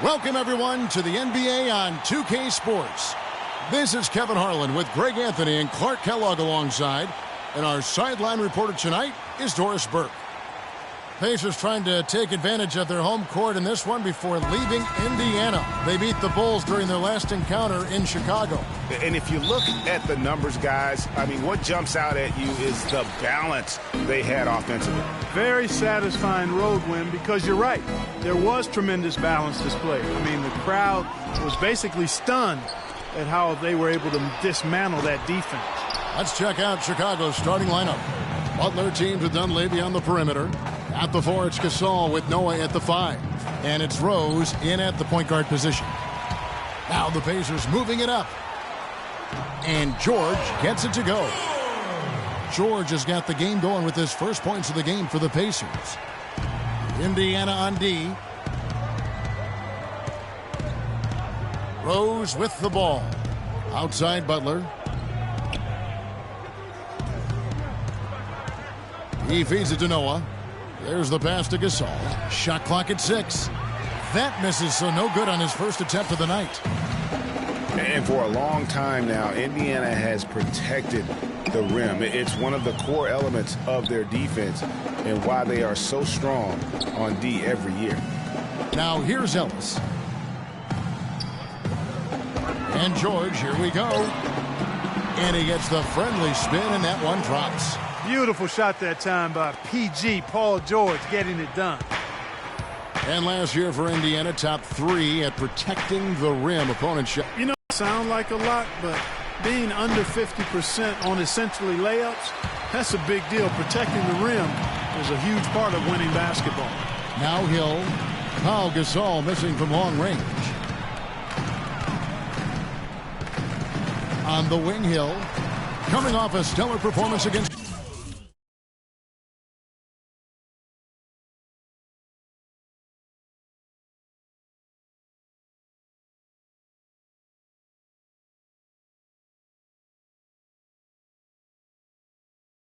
Welcome, everyone, to the NBA on 2K Sports. This is Kevin Harlan with Greg Anthony and Clark Kellogg alongside. And our sideline reporter tonight is Doris Burke. Pacers trying to take advantage of their home court in this one before leaving Indiana. They beat the Bulls during their last encounter in Chicago. And if you look at the numbers, guys, I mean, what jumps out at you is the balance they had offensively. Very satisfying road win because you're right. There was tremendous balance displayed. I mean, the crowd was basically stunned at how they were able to dismantle that defense. Let's check out Chicago's starting lineup. Butler teams with Dunleavy on the perimeter. At the 4, it's Gasol with Noah at the 5. And it's Rose in at the point guard position. Now the Pacers moving it up. And George gets it to go. George has got the game going with his first points of the game for the Pacers. Indiana on D. Rose with the ball. Outside Butler. He feeds it to Noah. There's the pass to Gasol. Shot clock at 6. That misses, so no good on his first attempt of the night. And for a long time now, Indiana has protected the rim. It's one of the core elements of their defense and why they are so strong on D every year. Now here's Ellis. And George, here we go. And he gets the friendly spin, and that one drops. Beautiful shot that time by PG, Paul George, getting it done. And last year for Indiana, top 3 at protecting the rim. Opponent shot. You know, sound like a lot, but being under 50% on essentially layups, that's a big deal. Protecting the rim is a huge part of winning basketball. Now Hill. Pau Gasol missing from long range. On the wing, Hill. Coming off a stellar performance against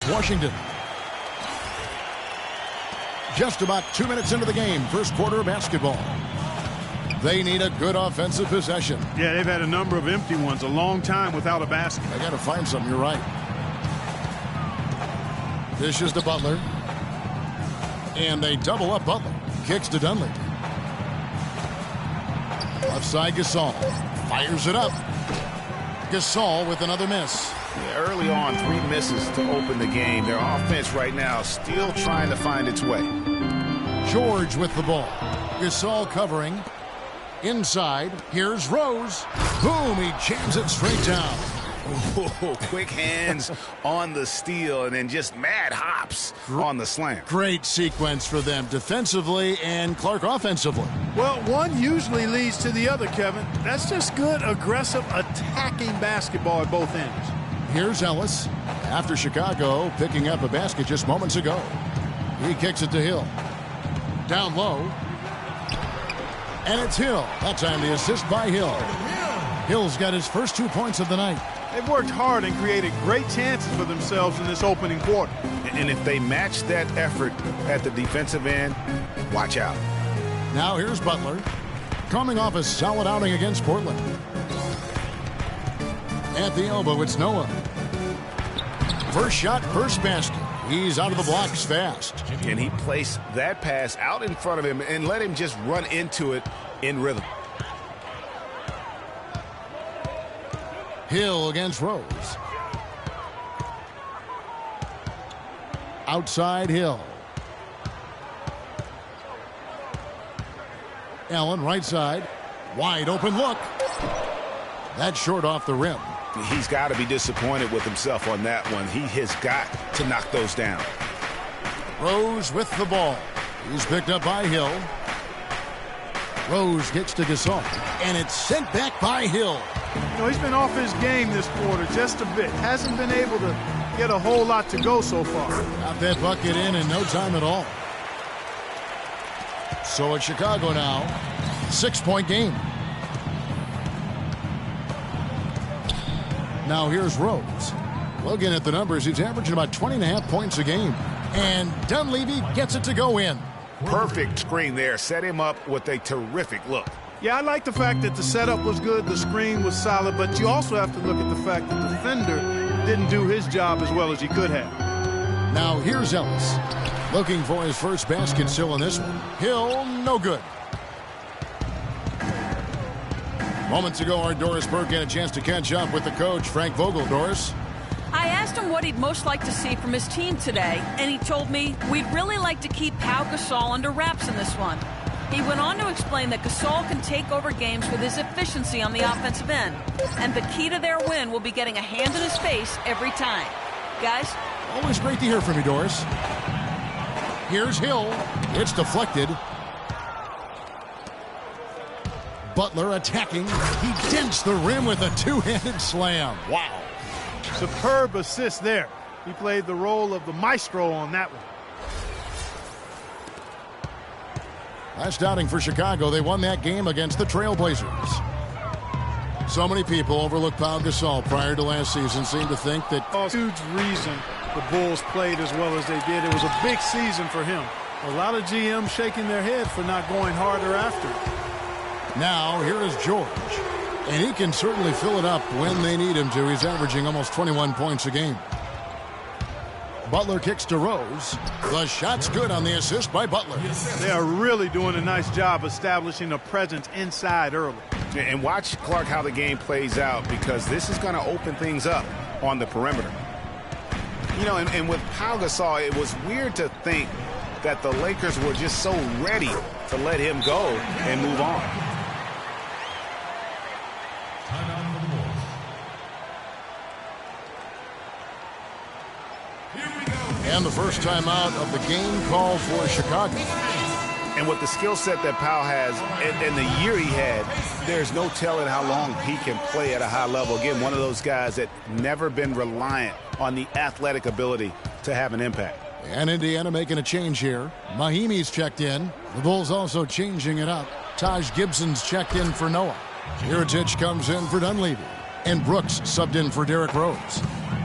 Washington. Just about 2 minutes into the game, first quarter of basketball. They need a good offensive possession. Yeah, they've had a number of empty ones, a long time without a basket. They got to find something, you're right. This is to Butler. And they double up Butler. Kicks to Dunleavy. Left side Gasol. Fires it up. Gasol with another miss. Yeah, early on, 3 misses to open the game. Their offense right now still trying to find its way. George with the ball. Gasol covering. Inside. Here's Rose. Boom, he jams it straight down. Oh, quick hands on the steal and then just mad hops on the slam. Great sequence for them defensively and Clark offensively. Well, one usually leads to the other, Kevin. That's just good, aggressive, attacking basketball at both ends. Here's Ellis after Chicago picking up a basket just moments ago. He kicks it to Hill. Down low. And it's Hill. That time the assist by Hill. Hill's got his first 2 points of the night. They've worked hard and created great chances for themselves in this opening quarter. And if they match that effort at the defensive end, watch out. Now here's Butler, coming off a solid outing against Portland. At the elbow, it's Noah. First shot, first basket. He's out of the blocks fast. Can he place that pass out in front of him and let him just run into it in rhythm? Hill against Rose. Outside Hill. Allen right side. Wide open look. That's short off the rim. He's got to be disappointed with himself on that one. He has got to knock those down. Rose with the ball. He's picked up by Hill. Rose gets to Gasol. And it's sent back by Hill. You know, he's been off his game this quarter just a bit. Hasn't been able to get a whole lot to go so far. Got that bucket in no time at all. So it's Chicago now. 6-point game. Now here's Rose. Looking at the numbers, he's averaging about 20.5 points a game. And Dunleavy gets it to go in. Perfect screen there. Set him up with a terrific look. Yeah, I like the fact that the setup was good, the screen was solid, but you also have to look at the fact that the defender didn't do his job as well as he could have. Now here's Ellis. Looking for his first basket still in this one. Hill, no good. Moments ago, our Doris Burke had a chance to catch up with the coach, Frank Vogel. Doris? I asked him what he'd most like to see from his team today, and he told me we'd really like to keep Pau Gasol under wraps in this one. He went on to explain that Gasol can take over games with his efficiency on the offensive end, and the key to their win will be getting a hand in his face every time. Guys? Always great to hear from you, Doris. Here's Hill. It's deflected. Butler attacking. He dents the rim with a two-handed slam. Wow. Superb assist there. He played the role of the maestro on that one. Last outing for Chicago, they won that game against the Trailblazers. So many people overlook Pau Gasol prior to last season, seem to think that... Huge reason the Bulls played as well as they did. It was a big season for him. A lot of GMs shaking their head for not going harder after. Now, here is George. And he can certainly fill it up when they need him to. He's averaging almost 21 points a game. Butler kicks to Rose. The shot's good on the assist by Butler. They are really doing a nice job establishing a presence inside early. And watch, Clark, how the game plays out, because this is going to open things up on the perimeter. You know, and with Pau Gasol, it was weird to think that the Lakers were just so ready to let him go and move on. And the first time out of the game called for Chicago. And with the skill set that Pau has and the year he had, there's no telling how long he can play at a high level. Again, one of those guys that never been reliant on the athletic ability to have an impact. And Indiana making a change here. Mahimi's checked in. The Bulls also changing it up. Taj Gibson's checked in for Noah. Mirotic comes in for Dunleavy. And Brooks subbed in for Derrick Rose.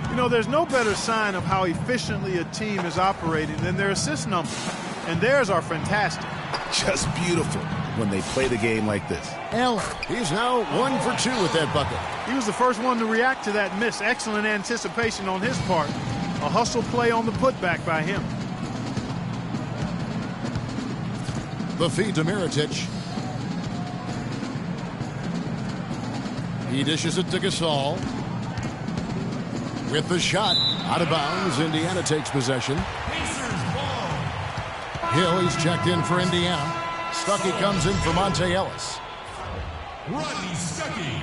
You know, there's no better sign of how efficiently a team is operating than their assist numbers. And theirs are fantastic. Just beautiful when they play the game like this. Allen, he's now 1 for 2 with that bucket. He was the first one to react to that miss. Excellent anticipation on his part. A hustle play on the putback by him. The feed to Mirotic. He dishes it to Gasol. With the shot, out of bounds, Indiana takes possession. Hill, he's checked in for Indiana. Stuckey comes in for Monte Ellis. Rodney Stuckey.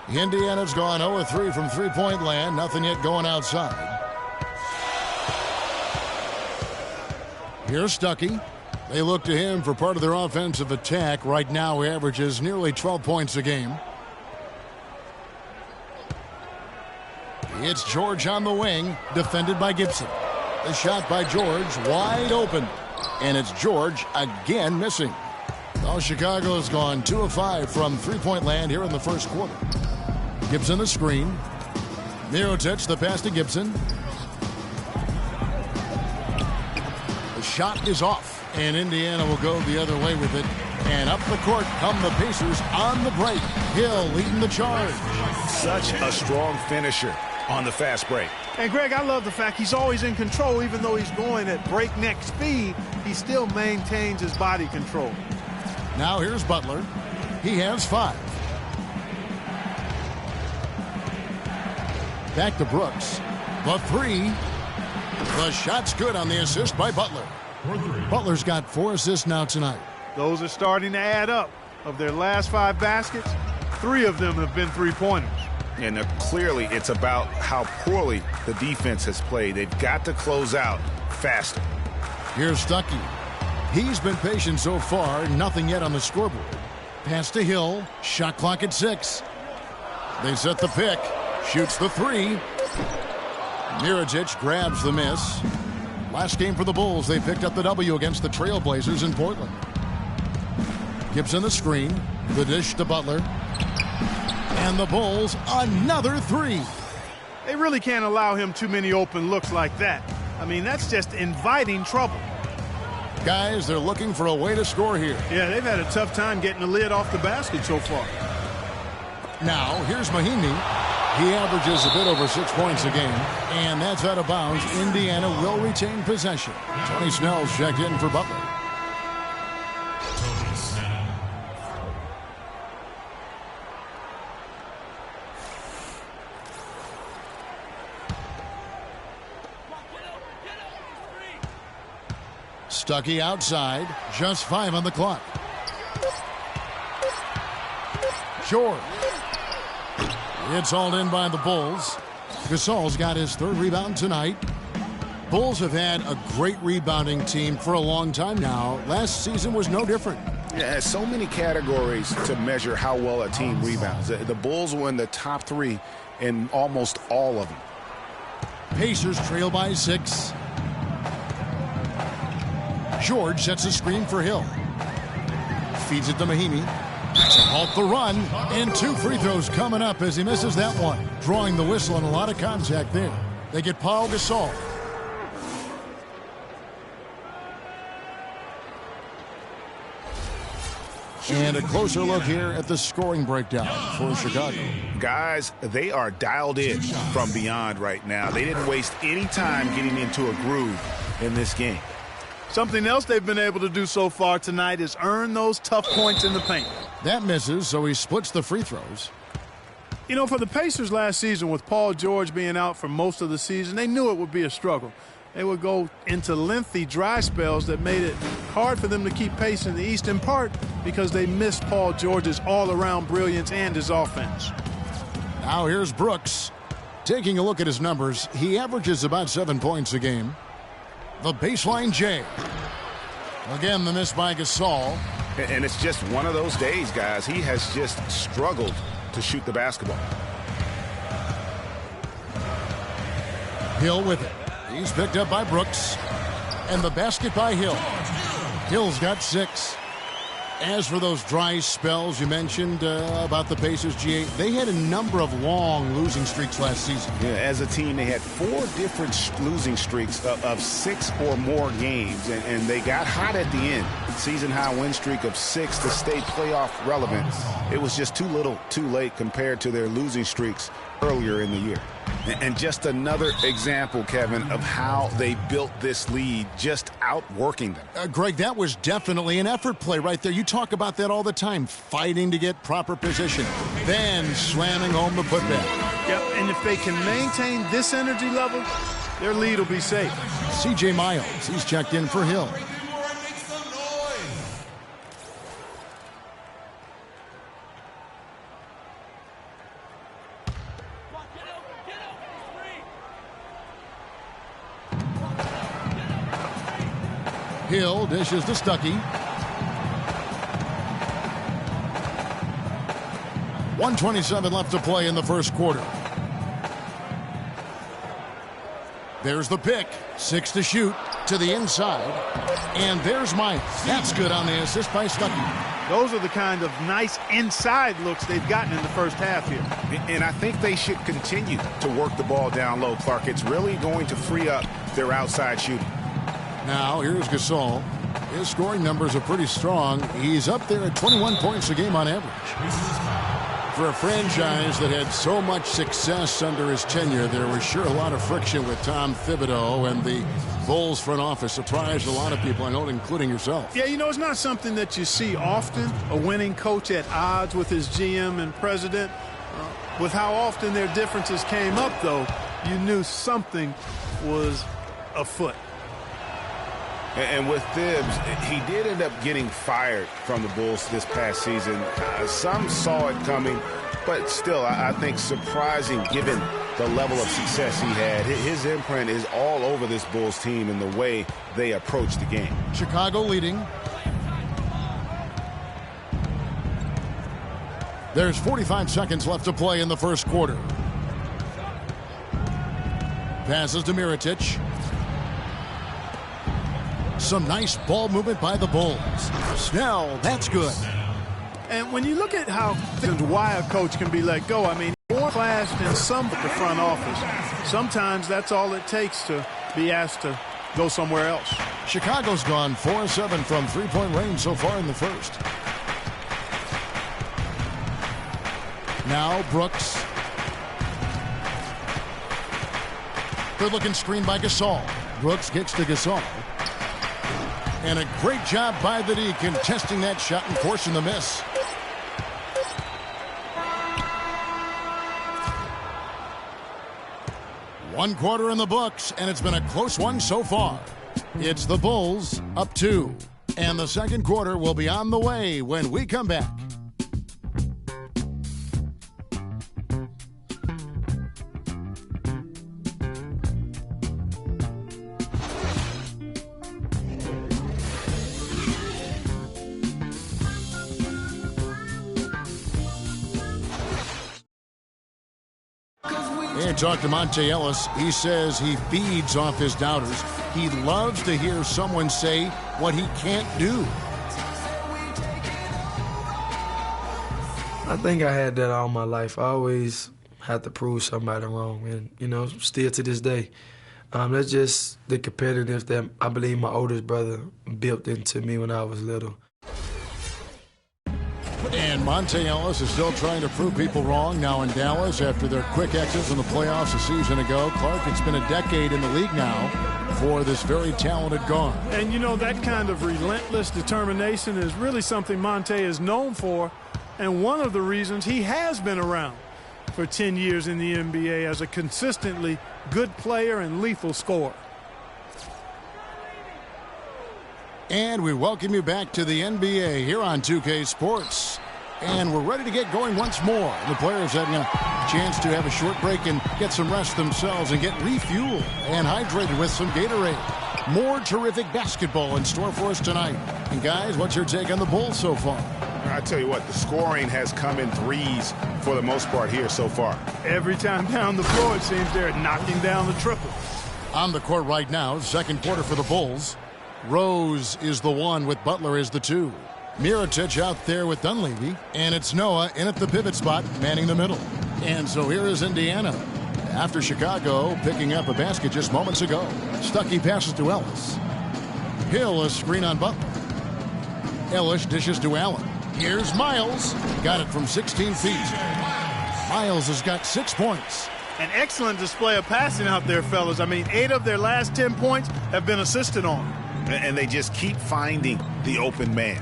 Indiana's gone 0-3 from three-point land. Nothing yet going outside. Here's Stuckey. They look to him for part of their offensive attack. Right now, he averages nearly 12 points a game. It's George on the wing, defended by Gibson. The shot by George, wide open. And it's George again missing. Well, Chicago has gone 2 of 5 from three-point land here in the first quarter. Gibson the screen. Mirotic the pass to Gibson. The shot is off. And Indiana will go the other way with it. And up the court come the Pacers on the break. Hill leading the charge. Such a strong finisher on the fast break. And, Greg, I love the fact he's always in control. Even though he's going at breakneck speed, he still maintains his body control. Now here's Butler. He has 5. Back to Brooks. The 3. The shot's good on the assist by Butler. Butler's got 4 assists now tonight. Those are starting to add up. Of their last 5 baskets, 3 of them have been three-pointers. And clearly it's about how poorly the defense has played. They've got to close out faster. Here's Stuckey. He's been patient so far. Nothing yet on the scoreboard. Pass to Hill. Shot clock at 6. They set the pick. Shoots the 3. Mirotic grabs the miss. Last game for the Bulls, they picked up the W against the Trailblazers in Portland. Gibson the screen. The dish to Butler. And the Bulls, another 3. They really can't allow him too many open looks like that. I mean, that's just inviting trouble. Guys, they're looking for a way to score here. Yeah, they've had a tough time getting the lid off the basket so far. Now, here's Mahinmi. He averages a bit over 6 points a game, and that's out of bounds. Indiana will retain possession. Tony Snell's checked in for Butler. Tony Snell. Stuckey outside, just 5 on the clock. George. It's hauled in by the Bulls. Gasol's got his 3rd rebound tonight. Bulls have had a great rebounding team for a long time now. Last season was no different. Yeah, so many categories to measure how well a team rebounds. The Bulls were in the top 3 in almost all of them. Pacers trail by 6. George sets a screen for Hill. Feeds it to Mahinmi. To halt the run, and 2 free throws coming up as he misses that one. Drawing the whistle and a lot of contact there. They get Pau Gasol. And a closer look here at the scoring breakdown for Chicago. Guys, they are dialed in from beyond right now. They didn't waste any time getting into a groove in this game. Something else they've been able to do so far tonight is earn those tough points in the paint. That misses, so he splits the free throws. You know, for the Pacers last season, with Paul George being out for most of the season, they knew it would be a struggle. They would go into lengthy dry spells that made it hard for them to keep pace in the East, in part because they missed Paul George's all-around brilliance and his offense. Now here's Brooks. Taking a look at his numbers, he averages about 7 points a game. The baseline J. Again, the miss by Gasol. And it's just one of those days, guys. He has just struggled to shoot the basketball. Hill with it. He's picked up by Brooks. And the basket by Hill. Hill's got 6. As for those dry spells you mentioned about the Pacers, G8, they had a number of long losing streaks last season. Yeah, as a team, they had 4 different losing streaks of 6 or more games, and they got hot at the end. Season-high win streak of 6 to stay playoff relevant. It was just too little, too late compared to their losing streaks earlier in the year. And just another example, Kevin, of how they built this lead, just outworking them. Greg, that was definitely an effort play right there. You talk about that all the time, fighting to get proper position, then slamming home the putback. Yep, and if they can maintain this energy level, their lead will be safe. C.J. Miles, he's checked in for Hill. Hill dishes to Stuckey. 1:27 left to play in the first quarter. There's the pick. 6 to shoot to the inside. And there's Miles. That's good on the assist by Stuckey. Those are the kind of nice inside looks they've gotten in the first half here. And I think they should continue to work the ball down low, Clark. It's really going to free up their outside shooting. Now, here's Gasol. His scoring numbers are pretty strong. He's up there at 21 points a game on average. For a franchise that had so much success under his tenure, there was sure a lot of friction with Tom Thibodeau and the Bulls front office. Surprised a lot of people, I know, including yourself. Yeah, you know, it's not something that you see often, a winning coach at odds with his GM and president. With how often their differences came up, though, you knew something was afoot. And with Thibs, he did end up getting fired from the Bulls this past season. Some saw it coming, but still, I think surprising given the level of success he had. His imprint is all over this Bulls team in the way they approach the game. Chicago leading. There's 45 seconds left to play in the first quarter. Passes to Mirotic. Some nice ball movement by the Bulls. Snell, that's good. And when you look at why a coach can be let go, I mean, more class than some of the front office. Sometimes that's all it takes to be asked to go somewhere else. Chicago's gone 4-7 from three-point range so far in the first. Now Brooks. Good-looking screen by Gasol. Brooks gets to Gasol. And a great job by the D contesting that shot and forcing the miss. One quarter in the books, and it's been a close one so far. It's the Bulls up 2. And the second quarter will be on the way when we come back. And talk to Monte Ellis. He says he feeds off his doubters. He loves to hear someone say what he can't do. I think I had that all my life. I always had to prove somebody wrong, and, you know, still to this day. That's just the competitive that I believe my oldest brother built into me when I was little. And Monte Ellis is still trying to prove people wrong now in Dallas after their quick exit from the playoffs a season ago. Clark, it's been a decade in the league now for this very talented guard. And, you know, that kind of relentless determination is really something Monte is known for, and one of the reasons he has been around for 10 years in the NBA as a consistently good player and lethal scorer. And we welcome you back to the NBA here on 2K Sports. And we're ready to get going once more. The players having a chance to have a short break and get some rest themselves and get refueled and hydrated with some Gatorade. More terrific basketball in store for us tonight. And guys, what's your take on the Bulls so far? I tell you what, the scoring has come in threes for the most part here so far. Every time down the floor, it seems they're knocking down the triple. On the court right now, second quarter for the Bulls. Rose is the 1 with Butler is the 2. Mirotic out there with Dunleavy. And it's Noah in at the pivot spot, manning the middle. And so here is Indiana. After Chicago picking up a basket just moments ago. Stuckey passes to Ellis. Hill a screen on Butler. Ellis dishes to Allen. Here's Miles. Got it from 16 feet. Miles has got 6 points. An excellent display of passing out there, fellas. I mean, 8 of their last 10 points have been assisted on. And they just keep finding the open man.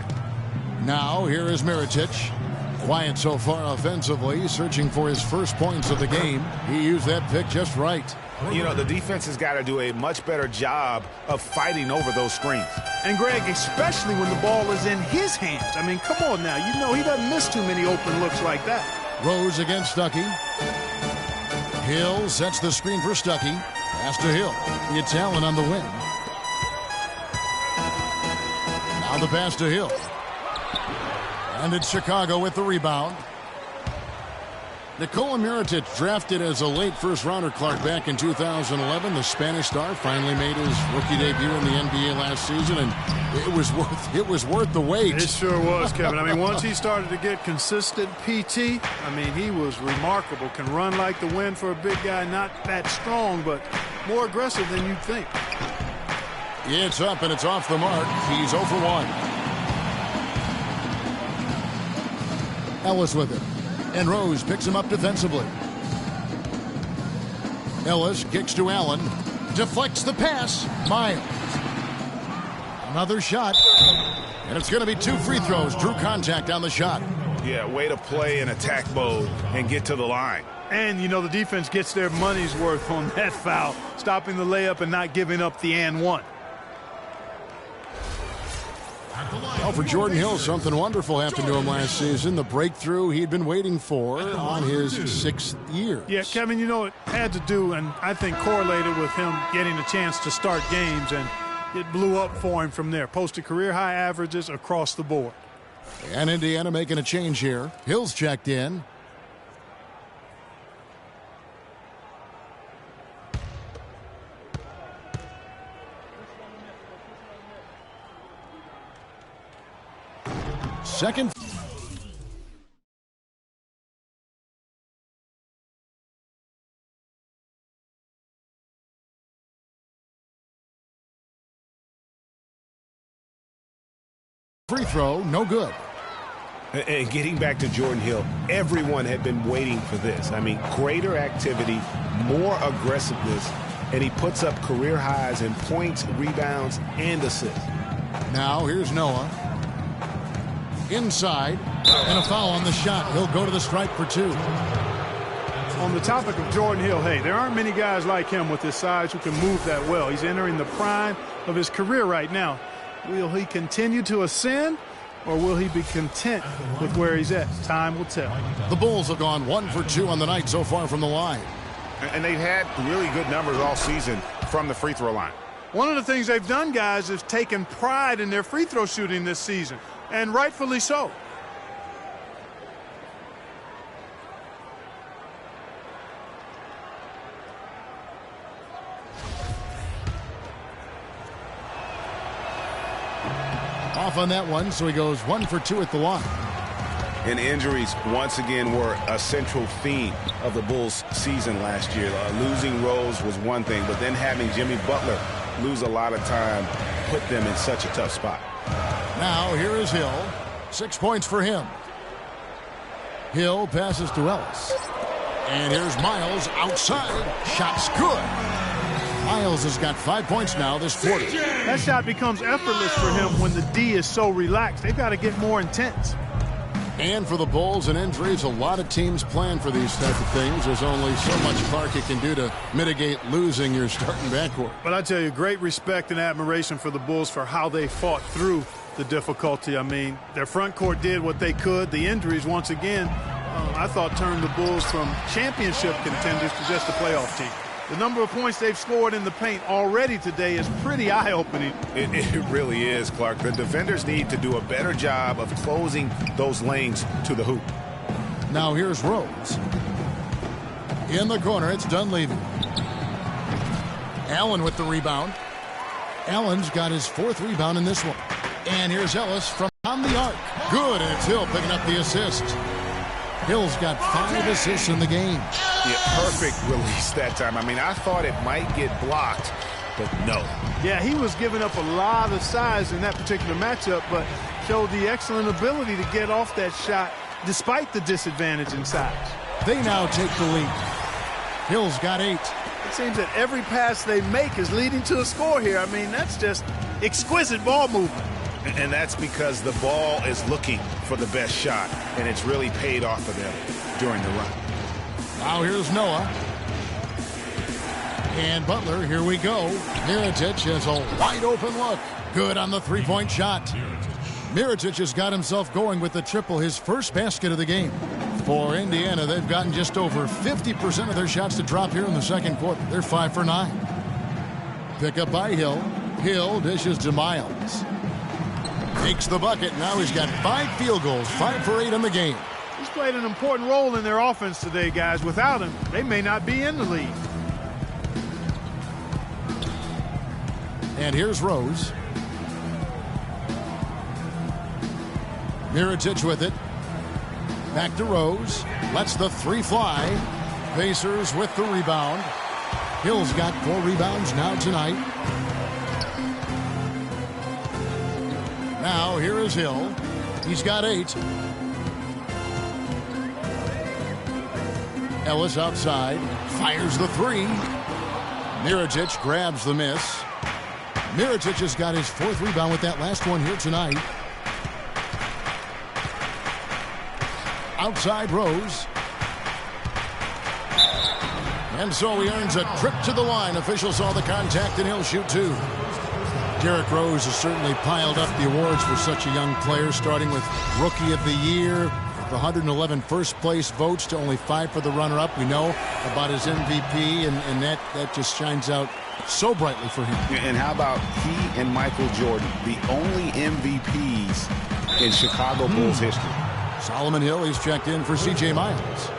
Now, here is Mirotic. Quiet so far offensively, searching for his first points of the game. He used that pick just right. You know, the defense has got to do a much better job of fighting over those screens. And, Greg, especially when the ball is in his hands. I mean, come on now. You know he doesn't miss too many open looks like that. Rose against Stuckey. Hill sets the screen for Stuckey. Pass to Hill. It's Allen on the wing. Now the pass to Hill. And it's Chicago with the rebound. Nikola Mirotic, drafted as a late first-rounder, Clark, back in 2011. The Spanish star finally made his rookie debut in the NBA last season, and it was worth the wait. It sure was, Kevin. I mean, once he started to get consistent PT, I mean, he was remarkable. Can run like the wind for a big guy, not that strong, but more aggressive than you'd think. It's up and it's off the mark. He's 0 for 1. Ellis with it. And Rose picks him up defensively. Ellis kicks to Allen. Deflects the pass. Miles. Another shot. And it's going to be 2 free throws. Drew contact on the shot. Yeah, way to play in attack mode and get to the line. And, you know, the defense gets their money's worth on that foul. Stopping the layup and not giving up the and one. Well, for Jordan Hill, something wonderful happened to him last season. The breakthrough he'd been waiting for on his 6th year. Yeah, Kevin, you know, it had to do, and I think correlated with him getting a chance to start games, and it blew up for him from there. Posted career-high averages across the board. And Indiana making a change here. Hill's checked in. Second. free throw, no good. And getting back to Jordan Hill, everyone had been waiting for this. I mean, greater activity, more aggressiveness, and he puts up career highs in points, rebounds, and assists. Now here's Noah. Inside, and a foul on the shot. He'll go to the stripe for 2. On the topic of Jordan Hill, hey, there aren't many guys like him with his size who can move that well. He's entering the prime of his career right now. Will he continue to ascend, or will he be content with where he's at? Time will tell. The Bulls have gone 1 for 2 on the night so far from the line. And they've had really good numbers all season from the free throw line. One of the things they've done, guys, is taken pride in their free throw shooting this season, and rightfully so. Off on that one, so he goes 1 for 2 at the line. And injuries, once again, were a central theme of the Bulls' season last year. Losing Rose was one thing, but then having Jimmy Butler lose a lot of time put them in such a tough spot. Now, here is Hill. 6 points for him. Hill passes to Ellis. And here's Miles outside. Shot's good. Miles has got 5 points now this quarter. That shot becomes effortless for him when the D is so relaxed. They've got to get more intense. And for the Bulls and injuries, a lot of teams plan for these type of things. There's only so much Clarkie can do to mitigate losing your starting backcourt. But I tell you, great respect and admiration for the Bulls for how they fought through the difficulty. I mean, their front court did what they could. The injuries, once again, I thought turned the Bulls from championship contenders to just a playoff team. The number of points they've scored in the paint already today is pretty eye-opening. It really is, Clark. The defenders need to do a better job of closing those lanes to the hoop. Now here's Rose. In the corner, it's Dunleavy. Allen with the rebound. Allen's got his 4th rebound in this one. And here's Ellis from on the arc. Good, and it's Hill picking up the assist. Hill's got 5 assists in the game. Yeah, perfect release that time. I mean, I thought it might get blocked, but no. Yeah, he was giving up a lot of size in that particular matchup, but showed the excellent ability to get off that shot despite the disadvantage in size. They now take the lead. Hill's got 8. It seems that every pass they make is leading to a score here. I mean, that's just exquisite ball movement. And that's because the ball is looking for the best shot, and it's really paid off for them during the run. Now here's Noah. And Butler, here we go. Mirotic has a wide open look. Good on the 3-point shot. Mirotic has got himself going with the triple, his first basket of the game. For Indiana, they've gotten just over 50% of their shots to drop here in the second quarter. They're 5 for 9. Pick up by Hill. Hill dishes to Miles. Takes the bucket. Now he's got 5 field goals, 5 for 8 in the game. He's played an important role in their offense today, guys. Without him, they may not be in the lead. And here's Rose. Mirotic with it. Back to Rose. Lets the 3 fly. Pacers with the rebound. Hill's got 4 rebounds now tonight. Now here is Hill. He's got 8. Ellis outside. Fires the 3. Mirotic grabs the miss. Mirotic has got his 4th rebound with that last one here tonight. Outside Rose. And so he earns a trip to the line. Officials saw the contact and he'll shoot 2. Derrick Rose has certainly piled up the awards for such a young player, starting with Rookie of the Year, the 111 first-place votes to only 5 for the runner-up. We know about his MVP, and that just shines out so brightly for him. And how about he and Michael Jordan, the only MVPs in Chicago Bulls history? Solomon Hill, he's checked in for C.J. Miles.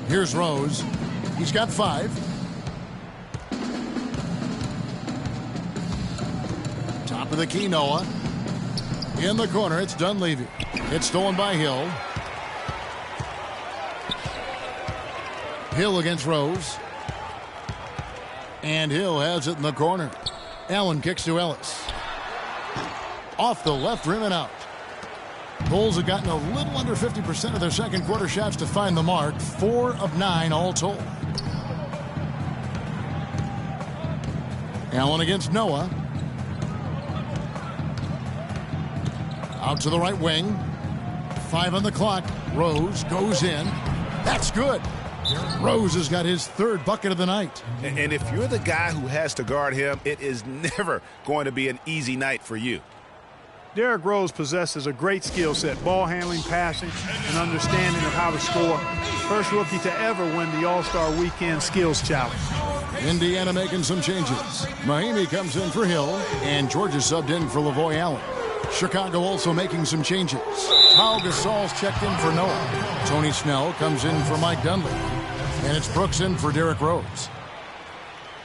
Here's Rose. He's got 5. Top of the key, Noah. In the corner, it's Dunleavy. It's stolen by Hill. Hill against Rose. And Hill has it in the corner. Allen kicks to Ellis. Off the left rim and out. Bulls have gotten a little under 50% of their second quarter shots to find the mark. 4 of 9 all told. Allen against Noah. Out to the right wing. 5 on the clock. Rose goes in. That's good. Rose has got his 3rd bucket of the night. And if you're the guy who has to guard him, it is never going to be an easy night for you. Derrick Rose possesses a great skill set, ball handling, passing, and understanding of how to score. First rookie to ever win the All-Star Weekend Skills Challenge. Indiana making some changes. Mahimi comes in for Hill, and Georgia subbed in for Lavoy Allen. Chicago also making some changes. Pau Gasol's checked in for Noah. Tony Snell comes in for Mike Dunleavy. And it's Brooks in for Derrick Rose.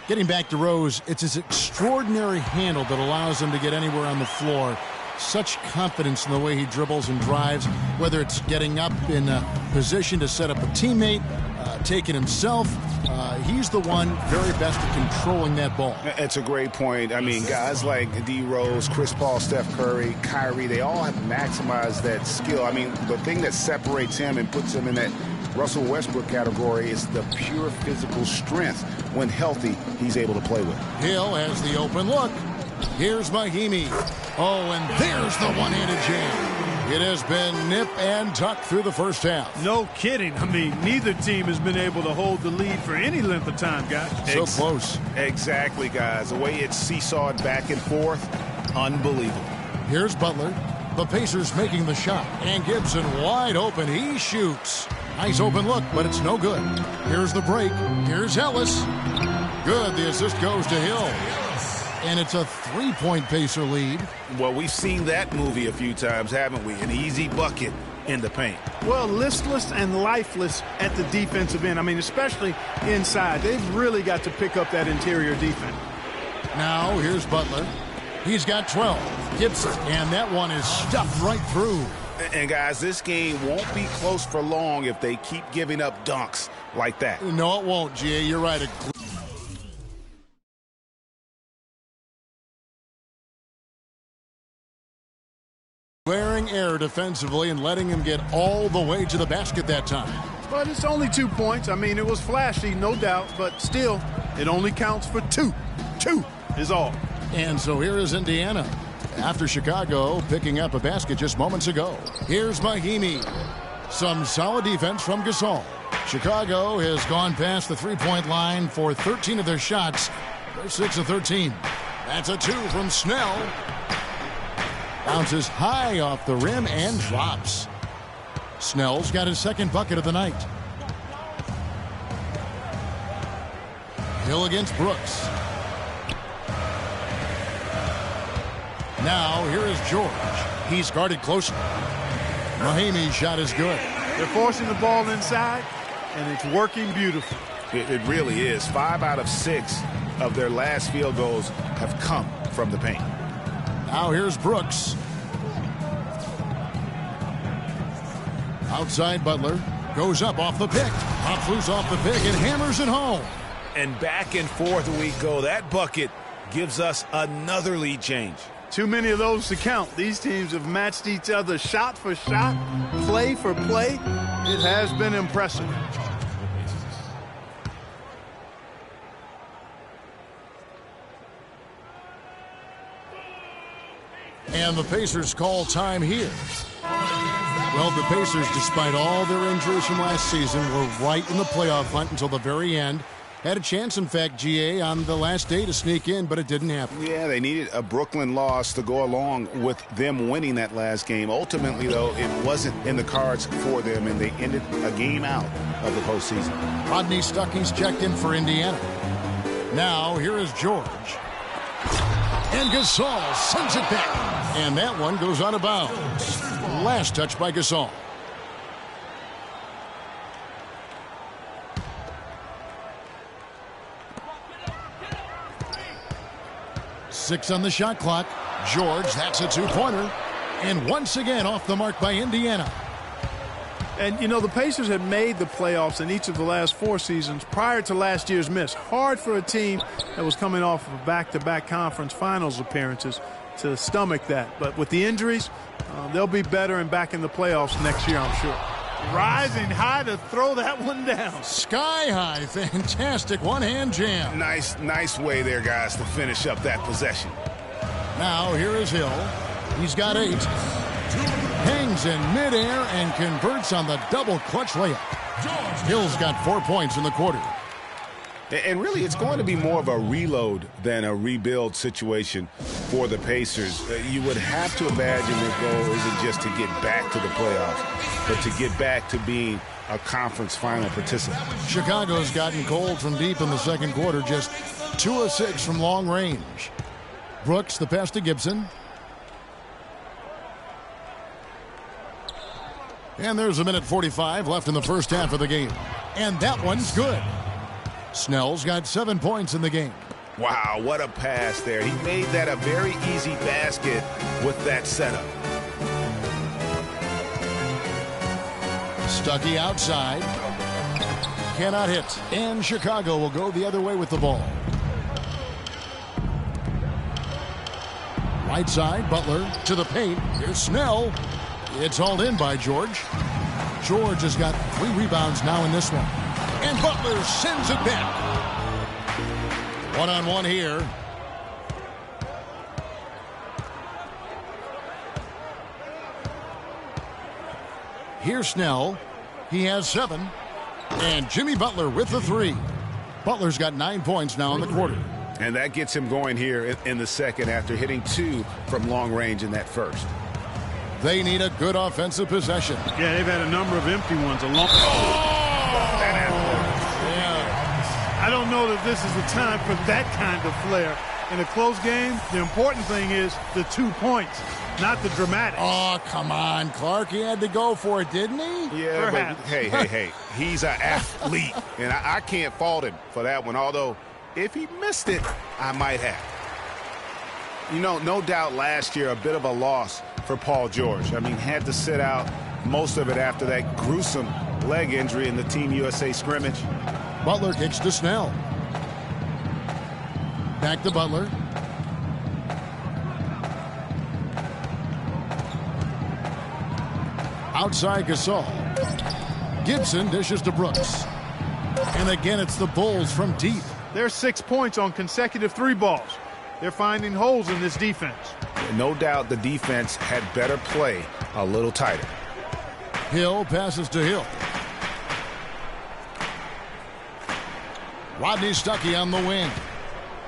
Getting back to Rose, it's his extraordinary handle that allows him to get anywhere on the floor. Such confidence in the way he dribbles and drives, whether it's getting up in a position to set up a teammate, taking himself. He's the one very best at controlling that ball. It's a great point. I mean, guys like D. Rose, Chris Paul, Steph Curry, Kyrie, they all have maximized that skill. I mean, the thing that separates him and puts him in that Russell Westbrook category is the pure physical strength. When healthy, he's able to play with. Hill has the open look. Here's Mahimi. Oh, and there's the one-handed jam. It has been nip and tuck through the first half. No kidding. I mean, neither team has been able to hold the lead for any length of time, guys. So close. Exactly, guys. The way it's seesawed back and forth, unbelievable. Here's Butler. The Pacers making the shot. And Gibson wide open. He shoots. Nice open look, but it's no good. Here's the break. Here's Ellis. Good. The assist goes to Hill. And it's a 3-point Pacer lead. Well, we've seen that movie a few times, haven't we? An easy bucket in the paint. Well, listless and lifeless at the defensive end. I mean, especially inside. They've really got to pick up that interior defense. Now, here's Butler. He's got 12. Gibson, and that one is stuffed right through. And, guys, this game won't be close for long if they keep giving up dunks like that. No, it won't, G.A. You're right. Glaring error defensively and letting him get all the way to the basket that time. But it's only 2 points. I mean, it was flashy, no doubt, but still, it only counts for 2. 2 is all. And so here is Indiana. After Chicago picking up a basket just moments ago. Here's Mahimi. Some solid defense from Gasol. Chicago has gone past the three-point line for 13 of their shots. They're 6 of 13. That's a 2 from Snell. Bounces high off the rim and drops. Snell's got his 2nd bucket of the night. Hill against Brooks. Now, here is George. He's guarded closely. Mahimi's shot is good. They're forcing the ball inside, and it's working beautifully. It really is. 5 out of 6 of their last field goals have come from the paint. Now here's Brooks. Outside Butler. Goes up off the pick. Pops loose off the pick and hammers it home. And back and forth we go. That bucket gives us another lead change. Too many of those to count. These teams have matched each other shot for shot, play for play. It has been impressive. And the Pacers call time here. Well, the Pacers, despite all their injuries from last season, were right in the playoff hunt until the very end. Had a chance, in fact, GA, on the last day to sneak in, but it didn't happen. Yeah, they needed a Brooklyn loss to go along with them winning that last game. Ultimately, though, it wasn't in the cards for them, and they ended a game out of the postseason. Rodney Stuckey's checked in for Indiana. Now, here is George. And Gasol sends it back. And that one goes out of bounds. Last touch by Gasol. Six on the shot clock. George, that's a two-pointer. And once again off the mark by Indiana. And, you know, the Pacers had made the playoffs in each of the last 4 seasons prior to last year's miss. Hard for a team that was coming off of back-to-back conference finals appearances to stomach that. But with the injuries, they'll be better and back in the playoffs next year, I'm sure. Rising high to throw that one down. Sky high. Fantastic one-hand jam. Nice way there, guys, to finish up that possession. Now here is Hill. He's got 8. Hangs in midair and converts on the double clutch layup. Hill's got 4 points in the quarter. And really, it's going to be more of a reload than a rebuild situation for the Pacers. You would have to imagine their goal isn't just to get back to the playoffs, but to get back to being a conference final participant. Chicago's gotten cold from deep in the second quarter, just 2 of 6 from long range. Brooks, the pass to Gibson. And there's 1:45 left in the first half of the game. And that one's good. Snell's got 7 points in the game. Wow, what a pass there. He made that a very easy basket with that setup. Stuckey outside. Cannot hit. And Chicago will go the other way with the ball. Right side, Butler to the paint. Here's Snell. It's hauled in by George. George has got 3 rebounds now in this one. And Butler sends it back. One-on-one here. Here's Snell. He has 7. And Jimmy Butler with the 3. Butler's got 9 points now in the quarter. And that gets him going here in the second after hitting 2 from long range in that first. They need a good offensive possession. Yeah, they've had a number of empty ones. I don't know that this is the time for that kind of flair. In a close game, the important thing is the 2 points, not the dramatics. Oh, come on, Clark. He had to go for it, didn't he? Yeah, but hey. He's an athlete, and I can't fault him for that one, although if he missed it, I might have. You know, no doubt last year a bit of a loss for Paul George. I mean, had to sit out most of it after that gruesome leg injury in the Team USA scrimmage. Butler kicks to Snell. Back to Butler. Outside Gasol. Gibson dishes to Brooks. And again, it's the Bulls from deep. There's 6 points on consecutive 3 balls. They're finding holes in this defense. No doubt the defense had better play a little tighter. Hill passes to Hill. Rodney Stuckey on the wing.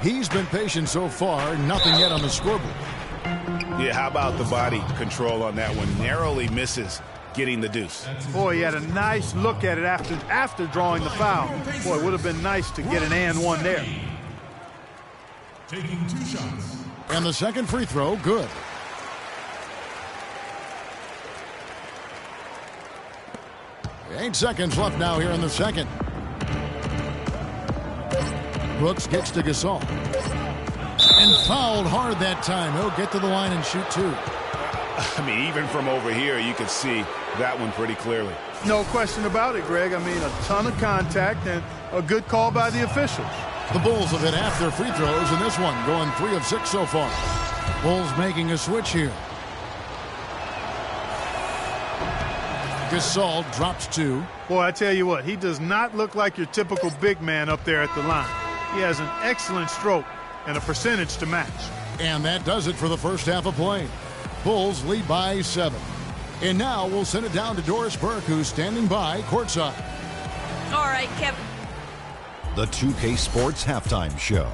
He's been patient so far. Nothing yet on the scoreboard. Yeah, how about the body control on that one? Narrowly misses getting the deuce. Boy, he had a nice look at it after drawing the foul. Boy, it would have been nice to get an and one there. Taking 2 shots. And the second free throw, good. Eight seconds left now here in the second. Brooks gets to Gasol. And fouled hard that time. He'll get to the line and shoot 2. I mean, even from over here, you can see that one pretty clearly. No question about it, Greg. I mean, a ton of contact and a good call by the officials. The Bulls have hit half their free throws in this one, going 3 of 6 so far. Bulls making a switch here. Gasol drops 2. Boy, I tell you what, he does not look like your typical big man up there at the line. He has an excellent stroke and a percentage to match. And that does it for the first half of play. Bulls lead by 7. And now we'll send it down to Doris Burke, who's standing by courtside. All right, Kevin. The 2K Sports Halftime Show.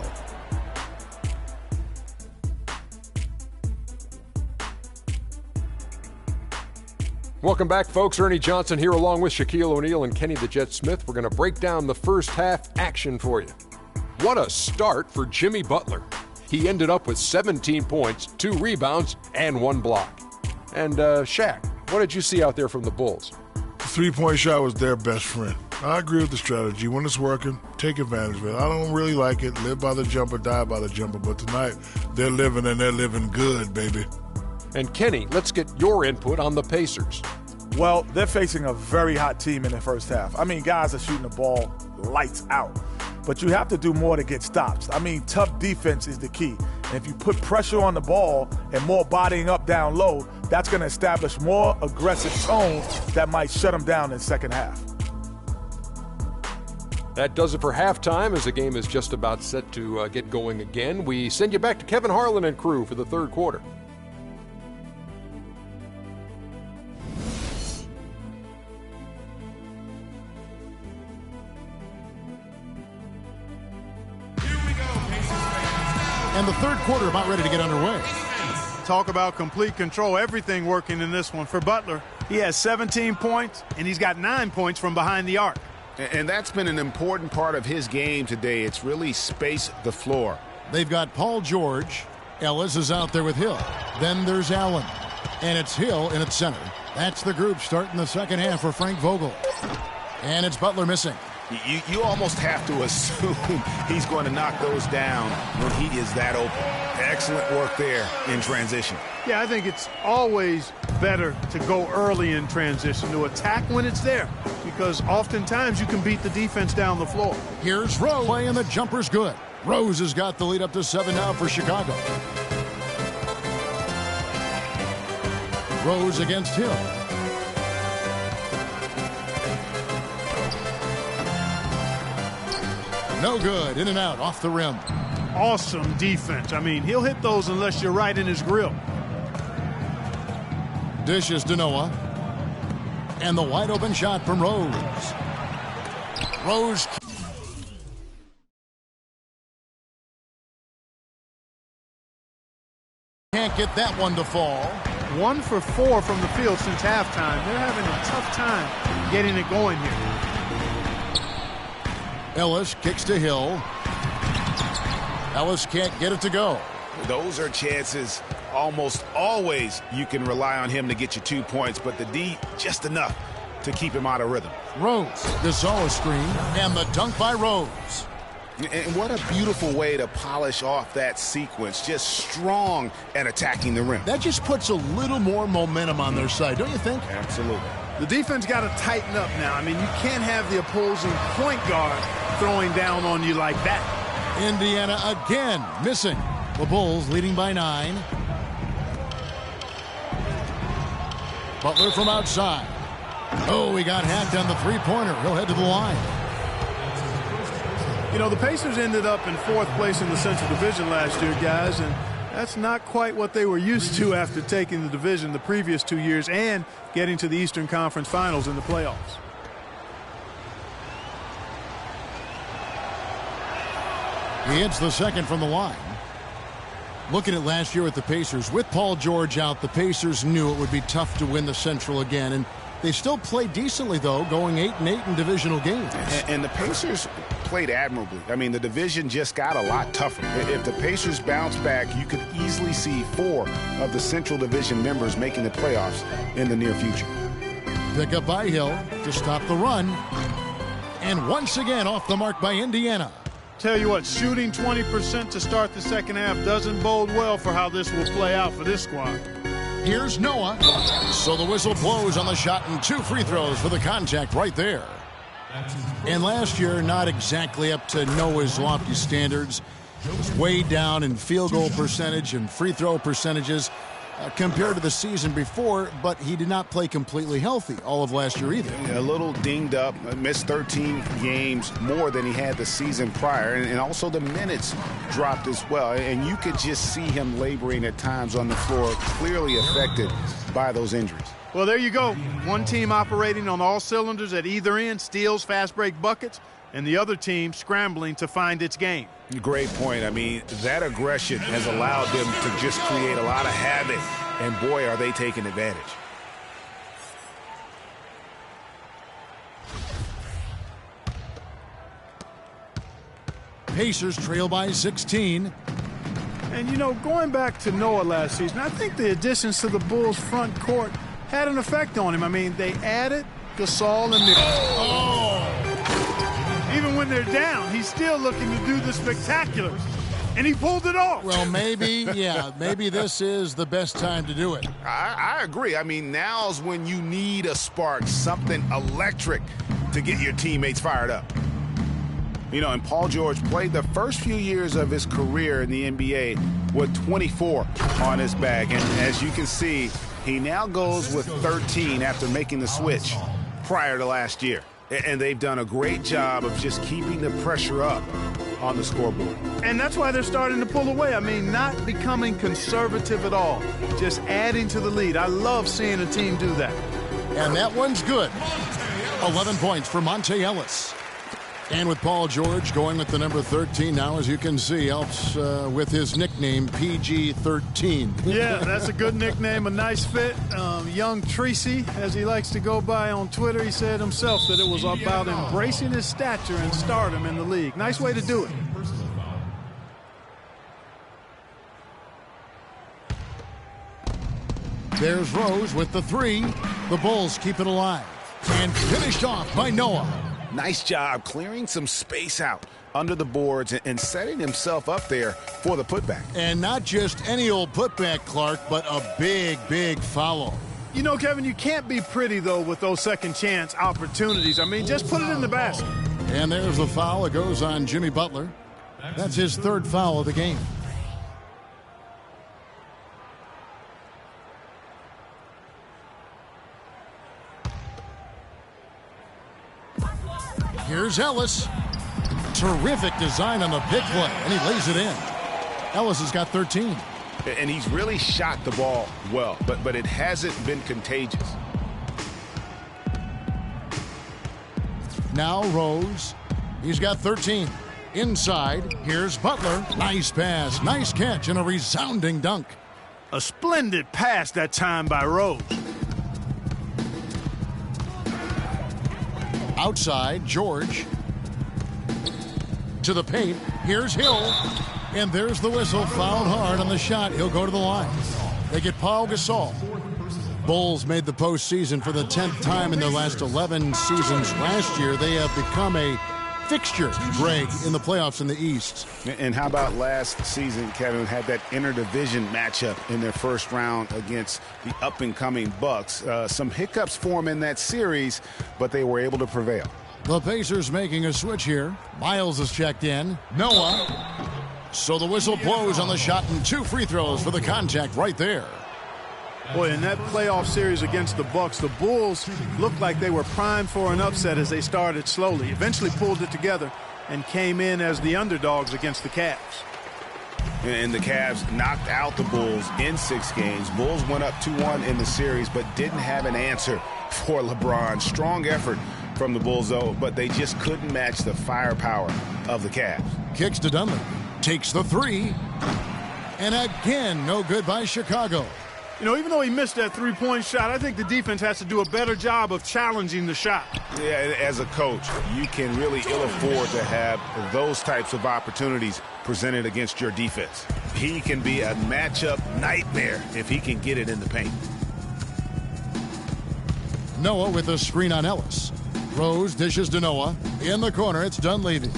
Welcome back, folks. Ernie Johnson here along with Shaquille O'Neal and Kenny the Jet Smith. We're going to break down the first half action for you. What a start for Jimmy Butler. He ended up with 17 points, 2 rebounds, and 1 block. And Shaq, what did you see out there from the Bulls? The three-point shot was their best friend. I agree with the strategy. When it's working, take advantage of it. I don't really like it. Live by the jumper, die by the jumper. But tonight, they're living, and they're living good, baby. And Kenny, let's get your input on the Pacers. Well, they're facing a very hot team in the first half. I mean, guys are shooting the ball lights out. But you have to do more to get stops. I mean, tough defense is the key. And if you put pressure on the ball and more bodying up down low, that's going to establish more aggressive tone that might shut them down in the second half. That does it for halftime as the game is just about set to get going again. We send you back to Kevin Harlan and crew for the third quarter. And the third quarter about ready to get underway. Talk about complete control. Everything working in this one. For Butler, he has 17 points, and he's got 9 points from behind the arc. And that's been an important part of his game today. It's really spaced the floor. They've got Paul George. Ellis is out there with Hill. Then there's Allen. And it's Hill in its center. That's the group starting the second half for Frank Vogel. And it's Butler missing. You almost have to assume he's going to knock those down when he is that open. Excellent work there in transition. Yeah, I think it's always better to go early in transition, to attack when it's there, because oftentimes you can beat the defense down the floor. Here's Rose playing the jumper's good. Rose has got the lead up to 7 now for Chicago. Rose against Hill. No good. In and out off the rim. Awesome defense. I mean, he'll hit those unless you're right in his grill. Dishes to Noah. And the wide open shot from Rose. Rose. Can't get that one to fall. 1 for 4 from the field since halftime. They're having a tough time getting it going here. Ellis kicks to Hill. Ellis can't get it to go. Those are chances almost always you can rely on him to get you 2 points, but the D just enough to keep him out of rhythm. Rose, Gasol screen, and the dunk by Rose. And what a beautiful way to polish off that sequence. Just strong at attacking the rim. That just puts a little more momentum on their side, don't you think? Absolutely. The defense got to tighten up now. I mean, you can't have the opposing point guard throwing down on you like that. Indiana again missing. The Bulls leading by 9. Butler from outside. Oh, he got hacked on the three-pointer. He'll head to the line. You know, the Pacers ended up in 4th place in the Central Division last year, guys, and that's not quite what they were used to after taking the division the previous 2 years and getting to the Eastern Conference Finals in the playoffs. He hits the second from the line. Looking at last year with the Pacers, with Paul George out, the Pacers knew it would be tough to win the Central again, and they still played decently, though, going 8-8 in divisional games. And the Pacers played admirably. I mean, the division just got a lot tougher. If the Pacers bounce back, you could easily see 4 of the Central Division members making the playoffs in the near future. Pick up by Hill to stop the run. And once again off the mark by Indiana. Tell you what, shooting 20% to start the second half doesn't bode well for how this will play out for this squad. Here's Noah. So the whistle blows on the shot and 2 free throws for the contact right there. And last year, not exactly up to Noah's lofty standards. He was way down in field goal percentage and free throw percentages compared to the season before, but he did not play completely healthy all of last year either. A little dinged up, missed 13 games more than he had the season prior, and also the minutes dropped as well. And you could just see him laboring at times on the floor, clearly affected by those injuries. Well, there you go. One team operating on all cylinders at either end, steals, fast break buckets, and the other team scrambling to find its game. Great point. I mean, that aggression has allowed them to just create a lot of havoc, and boy, are they taking advantage. Pacers trail by 16. And, you know, going back to Noah last season, I think the additions to the Bulls' front court had an effect on him. I mean, they added Gasol and Even when they're down, he's still looking to do the spectaculars. And he pulled it off. Well, maybe, yeah, maybe this is the best time to do it. I agree. I mean, now's when you need a spark, something electric to get your teammates fired up. You know, and Paul George played the first few years of his career in the NBA with 24 on his bag. And as you can see, he now goes with 13 after making the switch prior to last year. And they've done a great job of just keeping the pressure up on the scoreboard. And that's why they're starting to pull away. I mean, not becoming conservative at all, just adding to the lead. I love seeing a team do that. And that one's good. 11 points for Monte Ellis. And with Paul George going with the number 13 now, as you can see, helps with his nickname, PG-13. Yeah, that's a good nickname, a nice fit. Young Tracy, as he likes to go by on Twitter, he said himself that it was about embracing his stature and stardom in the league. Nice way to do it. There's Rose with the three. The Bulls keep it alive. And finished off by Noah. Nice job clearing some space out under the boards and setting himself up there for the putback. And not just any old putback, Clark, but a big, big foul. You know, Kevin, you can't be pretty, though, with those second chance opportunities. I mean, just put it in the basket. And there's the foul. It goes on Jimmy Butler. That's his third foul of the game. Here's Ellis. Terrific design on the pick play, and he lays it in. Ellis has got 13. And he's really shot the ball well, but it hasn't been contagious. Now Rose. He's got 13. Inside, here's Butler. Nice pass, nice catch, and a resounding dunk. A splendid pass that time by Rose. Outside, George. To the paint. Here's Hill. And there's the whistle. Fouled hard on the shot. He'll go to the line. They get Paul Gasol. Bulls made the postseason for the 10th time in their last 11 seasons. Last year, they have become a fixture, Greg, in the playoffs in the East. And how about last season, Kevin, had that interdivision matchup in their first round against the up-and-coming Bucks. Some hiccups for them in that series, but they were able to prevail. The Pacers making a switch here. Miles is checked in. Noah. So the whistle blows on the shot and 2 free throws for the contact right there. Boy, in that playoff series against the Bucks, the Bulls looked like they were primed for an upset as they started slowly, eventually pulled it together, and came in as the underdogs against the Cavs. And the Cavs knocked out the Bulls in 6 games. Bulls went up 2-1 in the series, but didn't have an answer for LeBron. Strong effort from the Bulls, though, but they just couldn't match the firepower of the Cavs. Kicks to Dunlap. Takes the 3. And again, no good by Chicago. You know, even though he missed that three-point shot, I think the defense has to do a better job of challenging the shot. Yeah, as a coach, you can really ill afford to have those types of opportunities presented against your defense. He can be a matchup nightmare if he can get it in the paint. Noah with a screen on Ellis. Rose dishes to Noah. In the corner, it's Dunleavy.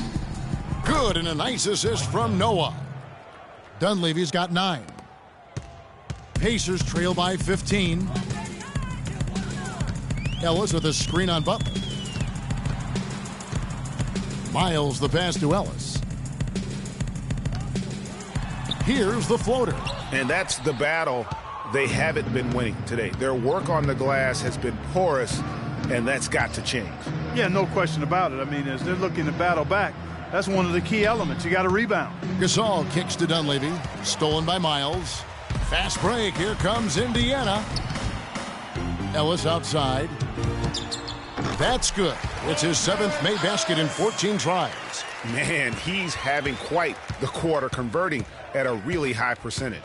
Good, and a nice assist from Noah. Dunleavy's got 9. Pacers trail by 15. Ellis with a screen on Butler. Miles the pass to Ellis. Here's the floater. And that's the battle they haven't been winning today. Their work on the glass has been porous, and that's got to change. Yeah, no question about it. I mean, as they're looking to battle back, that's one of the key elements. You got to rebound. Gasol kicks to Dunleavy. Stolen by Miles. Fast break. Here comes Indiana. Ellis outside. That's good. It's his 7th made basket in 14 tries. Man, he's having quite the quarter, converting at a really high percentage.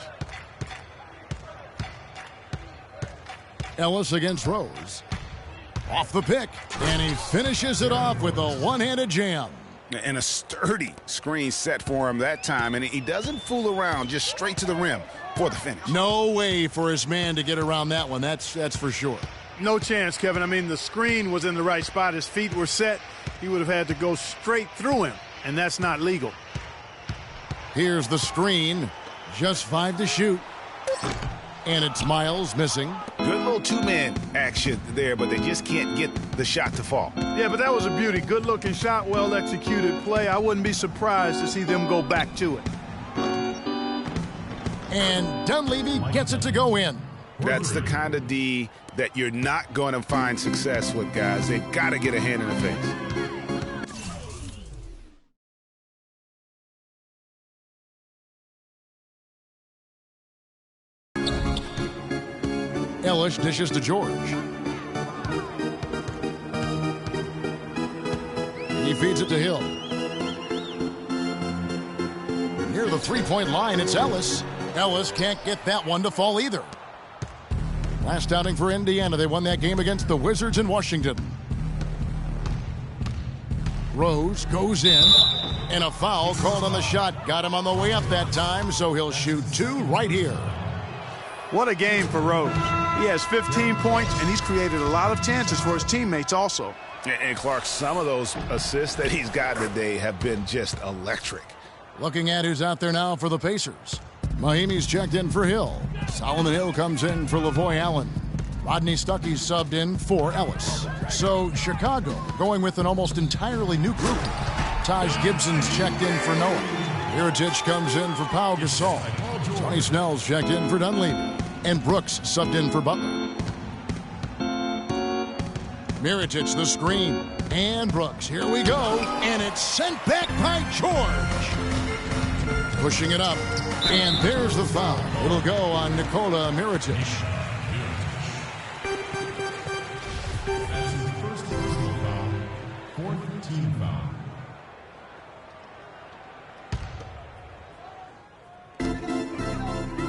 Ellis against Rose. Off the pick. And he finishes it off with a one-handed jam. And a sturdy screen set for him that time. And he doesn't fool around, just straight to the rim for the finish. No way for his man to get around that one. That's for sure. No chance, Kevin. I mean, the screen was in the right spot. His feet were set. He would have had to go straight through him, and that's not legal. Here's the screen. Just 5 to shoot. And it's Miles missing. Good little two-man action there, but they just can't get the shot to fall. Yeah, but that was a beauty. Good-looking shot, well-executed play. I wouldn't be surprised to see them go back to it. And Dunleavy gets it to go in. That's the kind of D that you're not going to find success with, guys. They've got to get a hand in the face. Ellis dishes to George. He feeds it to Hill. Near the three-point line, it's Ellis. Ellis can't get that one to fall either. Last outing for Indiana, they won that game against the Wizards in Washington. Rose goes in, and a foul called on the shot. Got him on the way up that time, so he'll shoot 2 right here. What a game for Rose. He has 15 points, and he's created a lot of chances for his teammates also. And Clark, some of those assists that he's got today have been just electric. Looking at who's out there now for the Pacers. Mahimi's checked in for Hill. Solomon Hill comes in for Lavoy Allen. Rodney Stuckey's subbed in for Ellis. So Chicago going with an almost entirely new group. Taj Gibson's checked in for Noah. Mirotic comes in for Pau Gasol. Tony Snell's checked in for Dunleavy. And Brooks subbed in for Butler. Mirotic the screen. And Brooks. Here we go. And it's sent back by George. Pushing it up. And there's the foul. It'll go on Nikola Mirotic. That's his first personal foul. 4th team foul.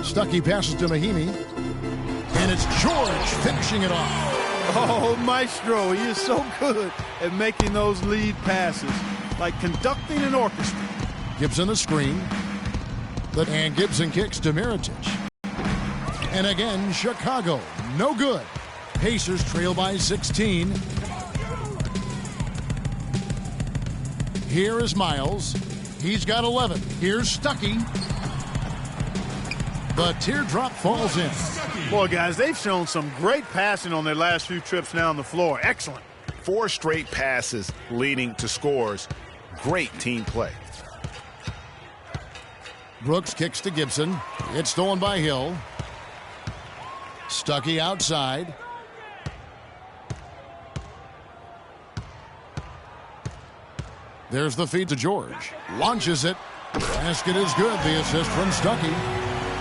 Stuckey passes to Mahimi. And it's George finishing it off. Oh, Maestro, he is so good at making those lead passes, like conducting an orchestra. Gibson the screen. And Gibson kicks to Mirotic. And again, Chicago, no good. Pacers trail by 16. Here is Miles. He's got 11. Here's Stuckey. The teardrop falls in. Boy, guys, they've shown some great passing on their last few trips down the floor. Excellent. 4 straight passes leading to scores. Great team play. Brooks kicks to Gibson. It's stolen by Hill. Stuckey outside. There's the feed to George. Launches it. Basket is good. The assist from Stuckey.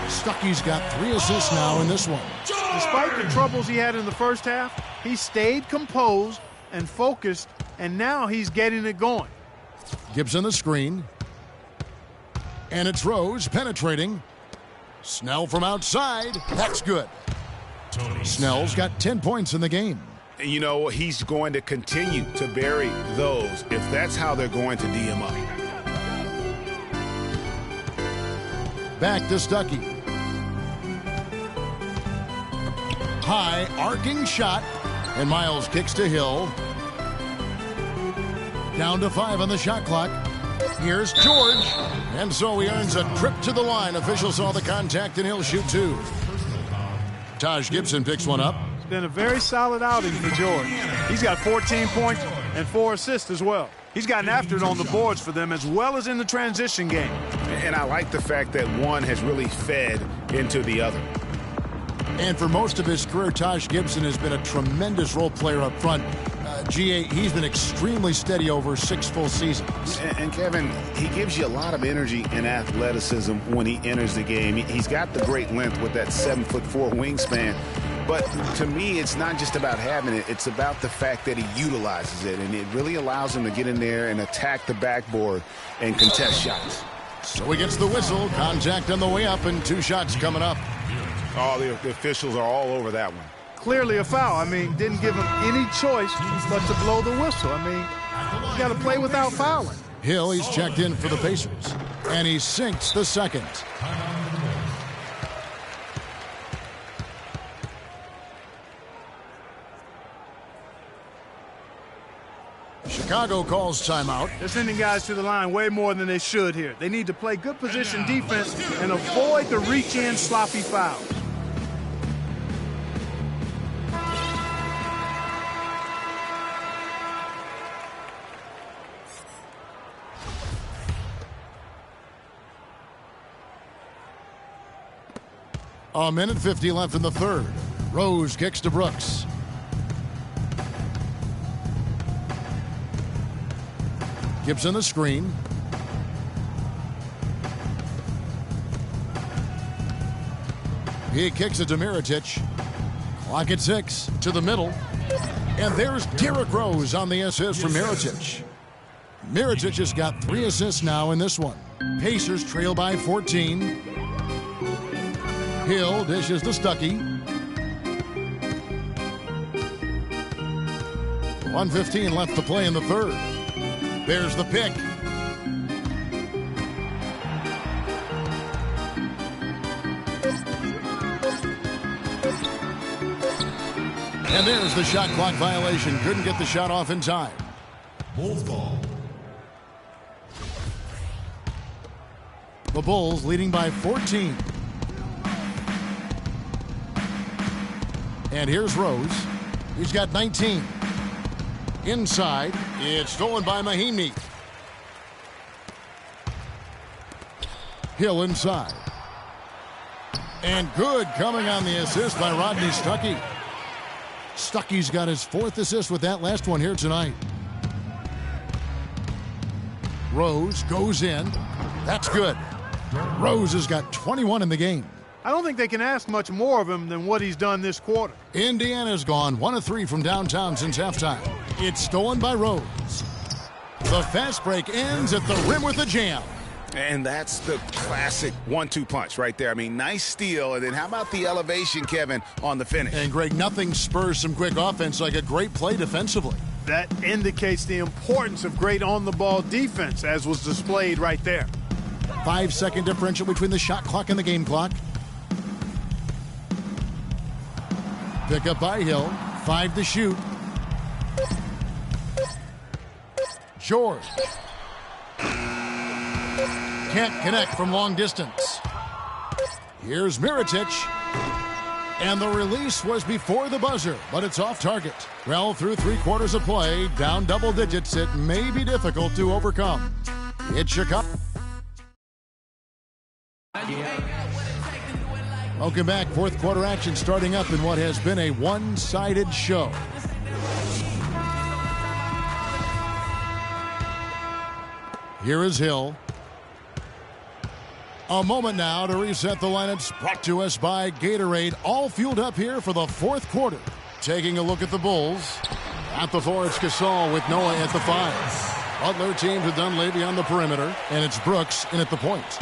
Stuckey's got 3 assists now in this one. Despite the troubles he had in the first half, he stayed composed and focused, and now he's getting it going. Gibson the screen. And it's Rose penetrating. Snell from outside. That's good. Snell's got 10 points in the game. You know, he's going to continue to bury those if that's how they're going to D him up. Back to Stuckey. High arcing shot. And Miles kicks to Hill. Down to 5 on the shot clock. Here's George. And so he earns a trip to the line. Officials saw the contact and he'll shoot 2. Taj Gibson picks one up. It's been a very solid outing for George. He's got 14 points and 4 assists as well. He's gotten after it on the boards for them as well as in the transition game. And I like the fact that one has really fed into the other. And for most of his career, Taj Gibson has been a tremendous role player up front. He's been extremely steady over 6 full seasons. And Kevin, he gives you a lot of energy and athleticism when he enters the game. He's got the great length with that 7'4" wingspan. But to me, it's not just about having it. It's about the fact that he utilizes it. And it really allows him to get in there and attack the backboard and contest shots. So he gets the whistle. Contact on the way up and 2 shots coming up. Oh, the officials are all over that one. Clearly a foul. I mean, didn't give him any choice but to blow the whistle. I mean, you got to play without fouling. Hill, he's checked in for the Pacers. And he sinks the second. Chicago calls timeout. They're sending guys to the line way more than they should here. They need to play good position defense and avoid the reach-in sloppy fouls. A minute 50 left in the third. Rose kicks to Brooks. Gibson the screen. He kicks it to Mirotic. Clock at 6 to the middle. And there's Derrick Rose on the assist from Mirotic. Mirotic has got 3 assists now in this one. Pacers trail by 14. Hill dishes to Stuckey. 1:15 left to play in the third. There's the pick. And there's the shot clock violation. Couldn't get the shot off in time. Bulls ball. The Bulls leading by 14. And here's Rose. He's got 19. Inside. It's stolen by Mahinmi. Hill inside. And good coming on the assist by Rodney Stuckey. Stuckey's got his 4th assist with that last one here tonight. Rose goes in. That's good. Rose has got 21 in the game. I don't think they can ask much more of him than what he's done this quarter. Indiana's gone 1 of 3 from downtown since halftime. It's stolen by Rose. The fast break ends at the rim with a jam. And that's the classic 1-2 punch right there. I mean, nice steal. And then how about the elevation, Kevin, on the finish? And, Greg, nothing spurs some quick offense like a great play defensively. That indicates the importance of great on-the-ball defense, as was displayed right there. 5-second differential between the shot clock and the game clock. Pick up by Hill. 5 to shoot. George. Can't connect from long distance. Here's Mirotic. And the release was before the buzzer, but it's off target. Well, through 3 quarters of play, down double digits, it may be difficult to overcome. It's Chicago. Welcome back. 4th quarter action starting up in what has been a one-sided show. Here is Hill. A moment now to reset the lineups, brought to us by Gatorade. All fueled up here for the 4th quarter. Taking a look at the Bulls. At the 4, it's Gasol with Noah at the 5. Butler teams with Dunleavy on the perimeter, and it's Brooks in at the point.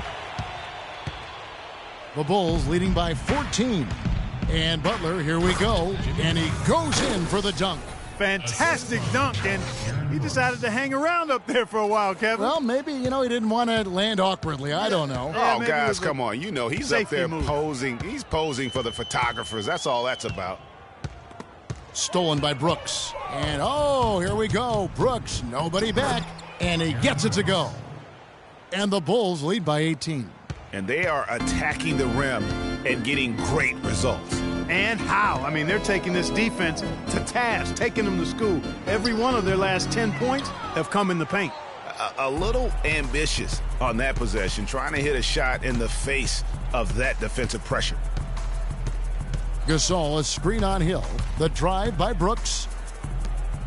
The Bulls leading by 14. And Butler, here we go. And he goes in for the dunk. Fantastic dunk, and he decided to hang around up there for a while, Kevin. Well, maybe, he didn't want to land awkwardly. I don't know. Yeah, oh, guys, come on. He's up there move. posing. He's posing for the photographers. That's all that's about. Stolen by Brooks. And, here we go. Brooks, nobody back. And he gets it to go. And the Bulls lead by 18. And they are attacking the rim and getting great results. And how? I mean, they're taking this defense to task, taking them to school. Every one of their last 10 points have come in the paint. A little ambitious on that possession, trying to hit a shot in the face of that defensive pressure. Gasol, a screen on Hill. The drive by Brooks.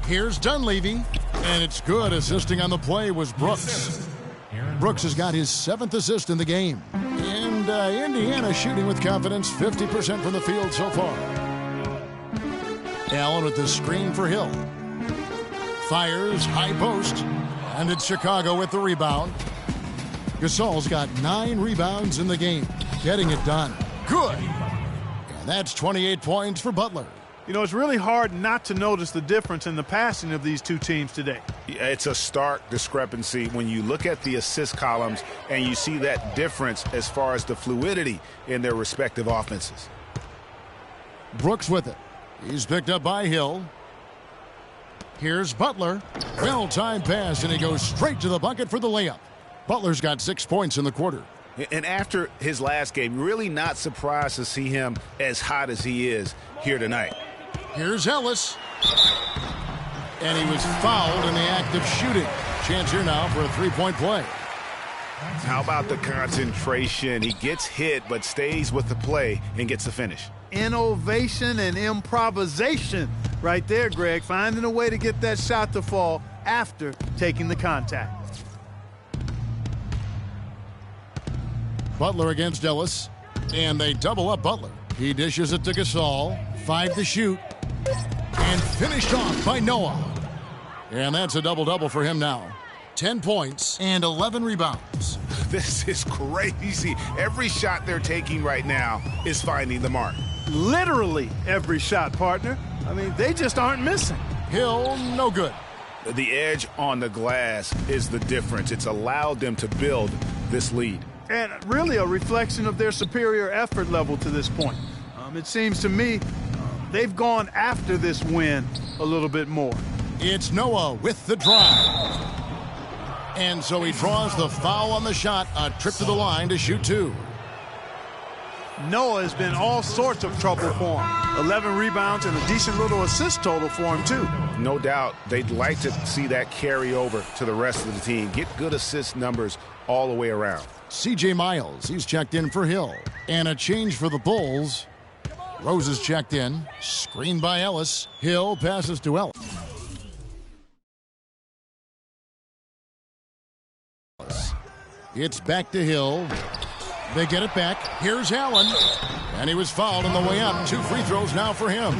Here's Dunleavy. And it's good. Assisting on the play was Brooks. Brooks has got his 7th assist in the game. And Indiana shooting with confidence, 50% from the field so far. Allen with the screen for Hill. Fires, high post. And it's Chicago with the rebound. Gasol's got 9 rebounds in the game. Getting it done. Good. And that's 28 points for Butler. It's really hard not to notice the difference in the passing of these two teams today. It's a stark discrepancy when you look at the assist columns and you see that difference as far as the fluidity in their respective offenses. Brooks with it. He's picked up by Hill. Here's Butler. Well-timed pass, and he goes straight to the bucket for the layup. Butler's got 6 points in the quarter. And after his last game, really not surprised to see him as hot as he is here tonight. Here's Ellis. And he was fouled in the act of shooting. Chance here now for a three-point play. How about the concentration? He gets hit but stays with the play and gets the finish. Innovation and improvisation right there, Greg. Finding a way to get that shot to fall after taking the contact. Butler against Ellis. And they double up Butler. He dishes it to Gasol. 5 to shoot. And finished off by Noah. And that's a double-double for him now. 10 points and 11 rebounds. This is crazy. Every shot they're taking right now is finding the mark. Literally every shot, partner. I mean, they just aren't missing. Hill, no good. The edge on the glass is the difference. It's allowed them to build this lead. And really a reflection of their superior effort level to this point. It seems to me they've gone after this win a little bit more. It's Noah with the drive. And so he draws the foul on the shot, a trip to the line to shoot 2. Noah has been all sorts of trouble for him. 11 rebounds and a decent little assist total for him, too. No doubt they'd like to see that carry over to the rest of the team. Get good assist numbers all the way around. C.J. Miles, he's checked in for Hill. And a change for the Bulls. Rose is checked in. Screened by Ellis. Hill passes to Ellis. It's back to Hill. They get it back. Here's Allen. And he was fouled on the way up. 2 free throws now for him.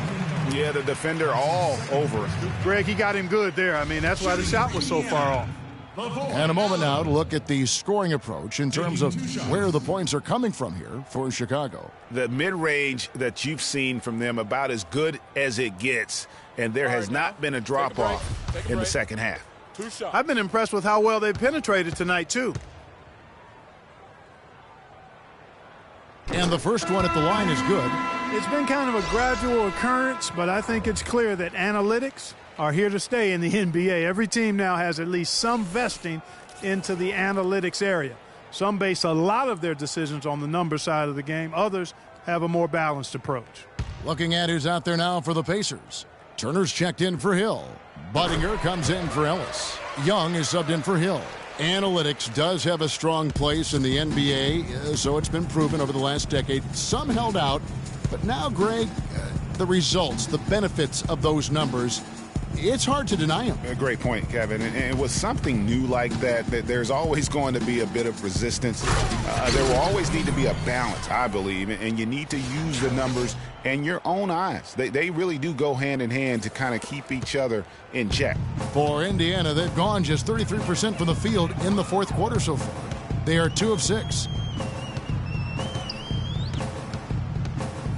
Yeah, the defender all over him. Greg, he got him good there. I mean, that's why the shot was so far off. And a moment now to look at the scoring approach in terms of where the points are coming from here for Chicago. The mid-range that you've seen from them about as good as it gets, and there has not been a drop-off in the second half. I've been impressed with how well they penetrated tonight, too. And the first one at the line is good. It's been kind of a gradual occurrence, but I think it's clear that analytics are here to stay in the NBA. Every team now has at least some vesting into the analytics area. Some base a lot of their decisions on the number side of the game. Others have a more balanced approach. Looking at who's out there now for the Pacers. Turner's checked in for Hill. Budinger comes in for Ellis. Young is subbed in for Hill. Analytics does have a strong place in the NBA, so it's been proven over the last decade. Some held out, but now, Greg, the results, the benefits of those numbers, it's hard to deny them. A great point, Kevin. And with something new like that, there's always going to be a bit of resistance. There will always need to be a balance, I believe, and you need to use the numbers and your own eyes. They really do go hand in hand to kind of keep each other in check. For Indiana, they've gone just 33% from the field in the fourth quarter so far. They are 2 of 6.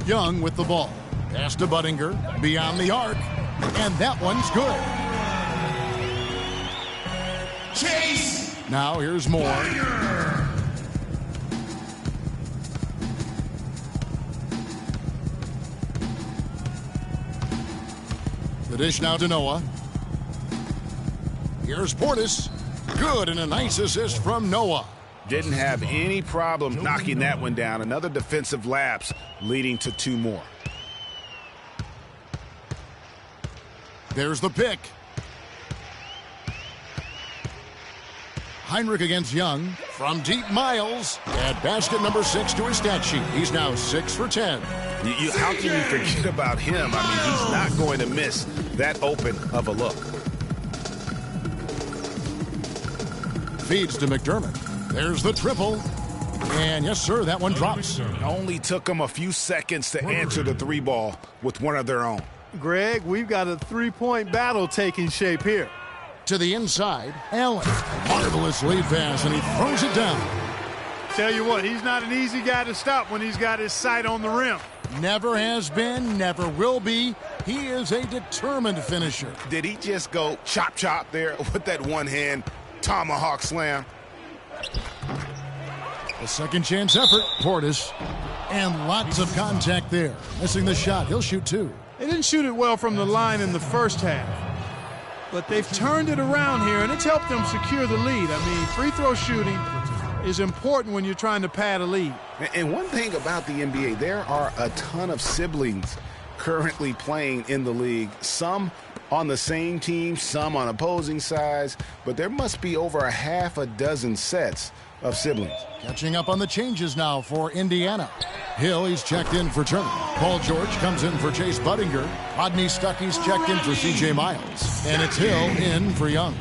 Young with the ball. Pass to Budinger, beyond the arc. And that one's good. Chase! Now here's more. The dish now to Noah. Here's Portis. Good, and a nice assist from Noah. Didn't have any problem knocking that one down. Another defensive lapse leading to 2 more. There's the pick. Heinrich against Young. From deep, Miles. At basket number 6 to his stat sheet. He's now 6 for 10. How can you forget about him? I mean, he's not going to miss that open of a look. Feeds to McDermott. There's the triple. And yes, sir, that one drops. Only took them a few seconds to answer the 3 ball with one of their own. Greg, we've got a 3-point battle taking shape here. To the inside, Allen. Marvelous lead pass, and he throws it down. Tell you what, he's not an easy guy to stop when he's got his sight on the rim. Never has been, never will be. He is a determined finisher. Did he just go chop there with that one-hand tomahawk slam? A second chance effort, Portis. And lots of contact there. Missing the shot, he'll shoot 2. They didn't shoot it well from the line in the first half. But they've turned it around here, and it's helped them secure the lead. I mean, free throw shooting is important when you're trying to pad a lead. And one thing about the NBA, there are a ton of siblings currently playing in the league. Some on the same team, some on opposing sides, but there must be over a half a dozen sets of siblings. Catching up on the changes now for Indiana. Hill, he's checked in for Turner. Paul George comes in for Chase Budinger. Rodney Stuckey's checked in for C.J. Miles. And it's Hill in for Young.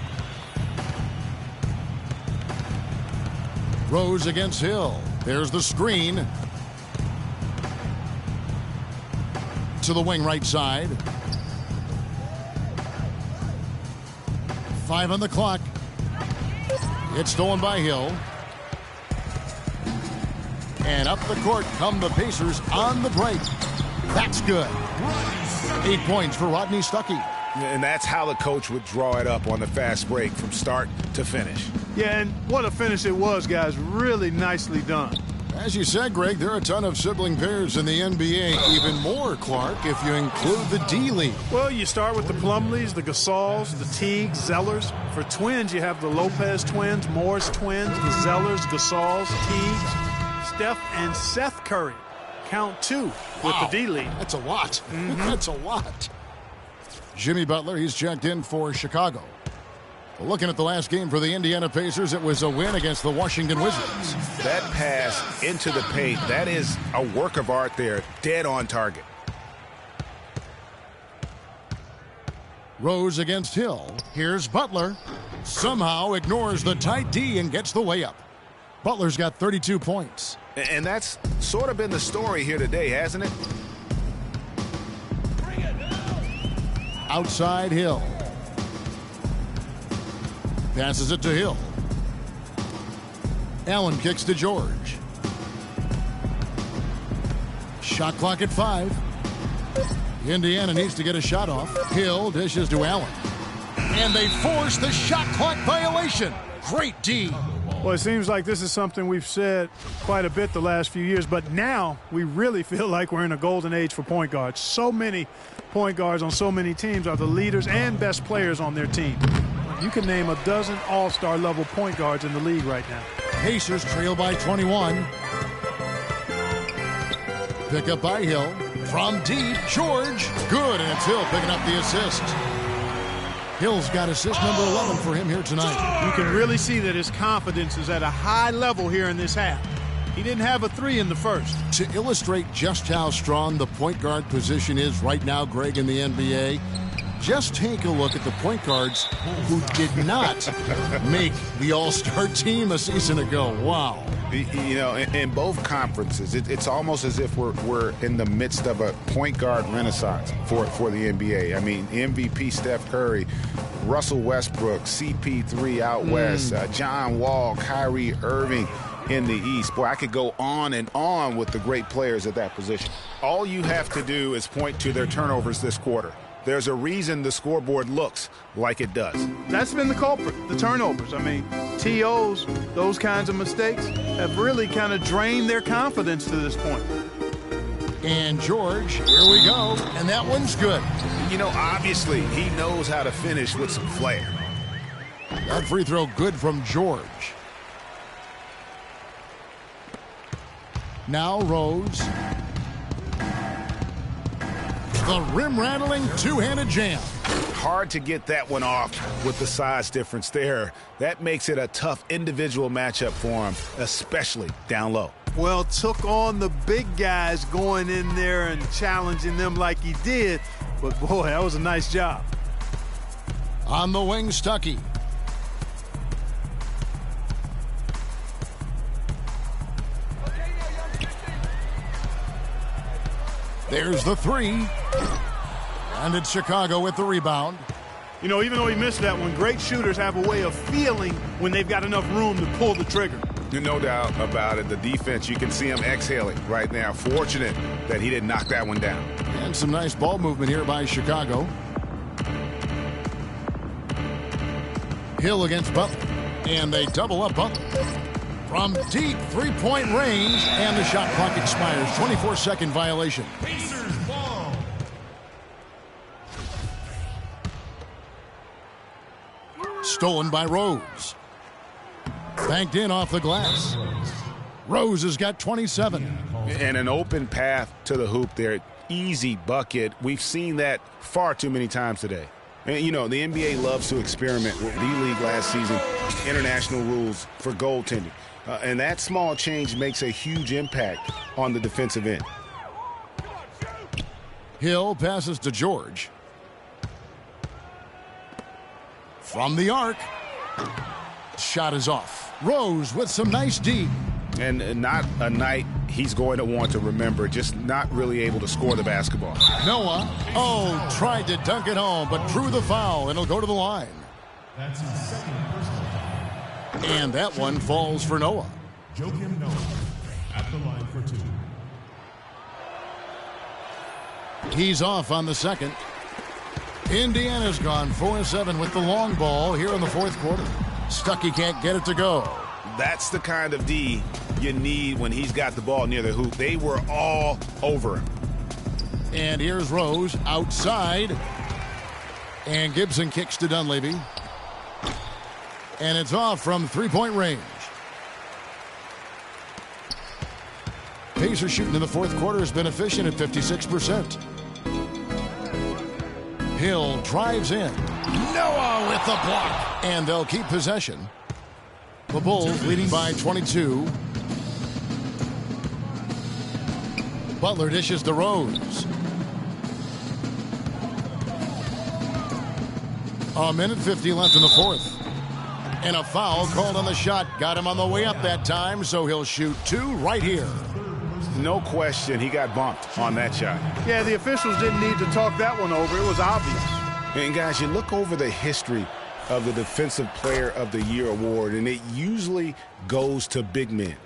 Rose against Hill. There's the screen. To the wing right side. 5 on the clock. It's stolen by Hill. And up the court come the Pacers on the break. That's good. 8 points for Rodney Stuckey. And that's how the coach would draw it up on the fast break from start to finish. Yeah, and what a finish it was, guys. Really nicely done. As you said, Greg, there are a ton of sibling pairs in the NBA. Even more, Clark, if you include the D-League. Well, you start with the Plumlees, the Gasols, the Teagues, Zellers. For twins, you have the Lopez twins, Morris twins, the Zellers, Gasols, Teagues, Steph and Seth Curry. Count 2 with the D-League. That's a lot. That's a lot. Jimmy Butler, he's checked in for Chicago. Looking at the last game for the Indiana Pacers, it was a win against the Washington Wizards. That pass into the paint, that is a work of art there, dead on target. Rose against Hill. Here's Butler. Somehow ignores the tight D and gets the layup. Butler's got 32 points. And that's sort of been the story here today, hasn't it? Outside Hill. Passes it to Hill. Allen kicks to George. Shot clock at 5. Indiana needs to get a shot off. Hill dishes to Allen. And they force the shot clock violation. Great D. Well, it seems like this is something we've said quite a bit the last few years, but now we really feel like we're in a golden age for point guards. So many point guards on so many teams are the leaders and best players on their team. You can name a dozen all-star level point guards in the league right now. Pacers trail by 21. Pick up by Hill. From deep, George. Good, and it's Hill picking up the assist. Hill's got assist number 11 for him here tonight. You can really see that his confidence is at a high level here in this half. He didn't have a 3 in the first. To illustrate just how strong the point guard position is right now, Greg, in the NBA, just take a look at the point guards who did not make the All-Star team a season ago. Wow. You know, in both conferences, it's almost as if we're in the midst of a point guard renaissance for the NBA. I mean, MVP Steph Curry, Russell Westbrook, CP3 out west, John Wall, Kyrie Irving in the East. Boy, I could go on and on with the great players at that position. All you have to do is point to their turnovers this quarter. There's a reason the scoreboard looks like it does. That's been the culprit, the turnovers. I mean, TOs, those kinds of mistakes have really kind of drained their confidence to this point. And George, here we go. And that one's good. You know, obviously, he knows how to finish with some flair. That free throw good from George. Now Rose. The rim-rattling two-handed jam. Hard to get that one off with the size difference there. That makes it a tough individual matchup for him, especially down low. Well, took on the big guys going in there and challenging them like he did. But, boy, that was a nice job. On the wing, Stuckey. There's the 3. And it's Chicago with the rebound. You know, even though he missed that one, great shooters have a way of feeling when they've got enough room to pull the trigger. No doubt about it. The defense, you can see him exhaling right now. Fortunate that he didn't knock that one down. And some nice ball movement here by Chicago. Hill against Butler. And they double up Butler. From deep three-point range, and the shot clock expires. 24-second violation. stolen by Rose. Banked in off the glass. Rose has got 27. And an open path to the hoop there. Easy bucket. We've seen that far too many times today. And, you know, the NBA loves to experiment with D-League last season, international rules for goaltending. And that small change makes a huge impact on the defensive end. Hill passes to George. From the arc. Shot is off. Rose with some nice D. And not a night he's going to want to remember, just not really able to score the basketball. Noah, tried to dunk it home, but drew the foul, and it'll go to the line. That's his second personal foul. And that one falls for Noah. Joakim Noah at the line for 2. He's off on the second. Indiana's gone 4-7 with the long ball here in the fourth quarter. Stuckey can't get it to go. That's the kind of D you need when he's got the ball near the hoop. They were all over him. And here's Rose outside. And Gibson kicks to Dunleavy. And it's off from three-point range. Pacers shooting in the fourth quarter has been efficient at 56%. Hill drives in. Noah with the block. And they'll keep possession. The Bulls leading by 22. Butler dishes to Rose. A minute 50 left in the fourth. And a foul called on the shot. Got him on the way up that time, so he'll shoot two right here. No question he got bumped on that shot. Yeah, the officials didn't need to talk that one over. It was obvious. And guys, you look over the history of the Defensive Player of the Year award, and it usually goes to big men.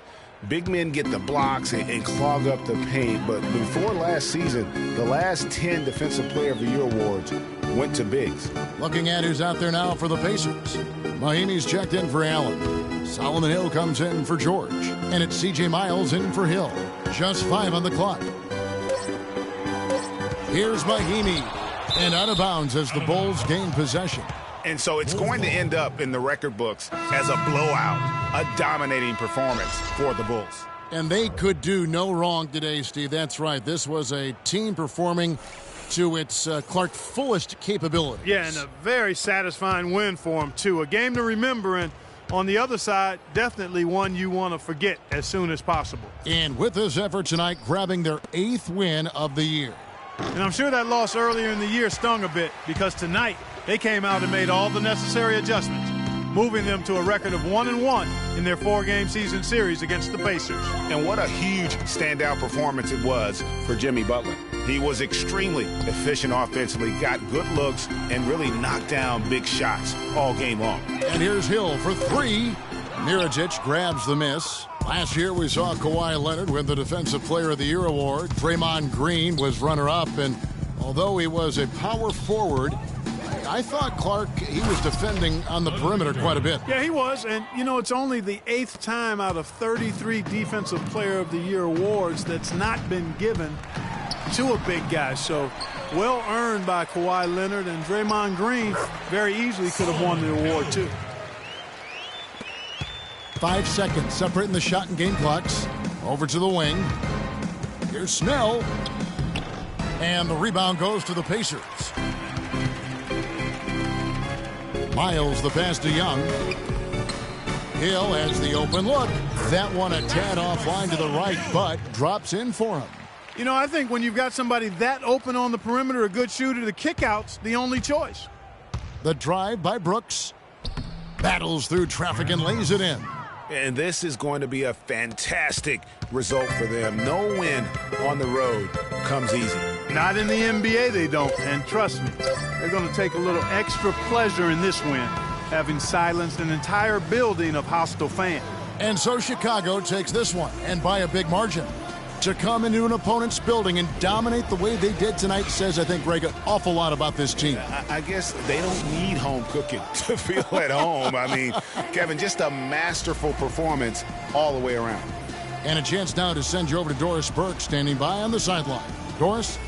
Big men get the blocks and clog up the paint, but before last season, the last 10 Defensive Player of the Year awards went to bigs. Looking at who's out there now for the Pacers. Mahinmi's checked in for Allen. Solomon Hill comes in for George. And it's C.J. Miles in for Hill. Just 5 on the clock. Here's Mahinmi. And out of bounds as the Bulls gain possession. And so it's going to end up in the record books as a blowout, a dominating performance for the Bulls. And they could do no wrong today, Steve. That's right. This was a team performing to its Clark fullest capabilities. Yeah, and a very satisfying win for them, too. A game to remember, and on the other side, definitely one you want to forget as soon as possible. And with this effort tonight, grabbing their 8th win of the year. And I'm sure that loss earlier in the year stung a bit, because tonight they came out and made all the necessary adjustments, moving them to a record of 1-1 in their 4-game season series against the Pacers. And what a huge standout performance it was for Jimmy Butler. He was extremely efficient offensively, got good looks, and really knocked down big shots all game long. And here's Hill for 3. Mirajic grabs the miss. Last year we saw Kawhi Leonard win the Defensive Player of the Year award. Draymond Green was runner-up, and although he was a power forward, I thought Clark, he was defending on the perimeter quite a bit. Yeah, he was, and you know, it's only the 8th time out of 33 Defensive Player of the Year awards that's not been given to a big guy. So well earned by Kawhi Leonard, and Draymond Green very easily could have won the award too. 5 seconds separating the shot and game clocks. Over to the wing. Here's Snell. And the rebound goes to the Pacers. Miles the pass to Young. Hill has the open look. That one a tad offline to the right, but drops in for him. You know, I think when you've got somebody that open on the perimeter, a good shooter, the kickout's the only choice. The drive by Brooks. Battles through traffic and lays it in. And this is going to be a fantastic result for them. No win on the road comes easy. Not in the NBA, they don't. And trust me, they're going to take a little extra pleasure in this win, having silenced an entire building of hostile fans. And so Chicago takes this one, and by a big margin. To come into an opponent's building and dominate the way they did tonight says, I think, Greg, an awful lot about this team. I guess they don't need home cooking to feel at home. I mean, Kevin, just a masterful performance all the way around. And a chance now to send you over to Doris Burke, standing by on the sideline. Doris?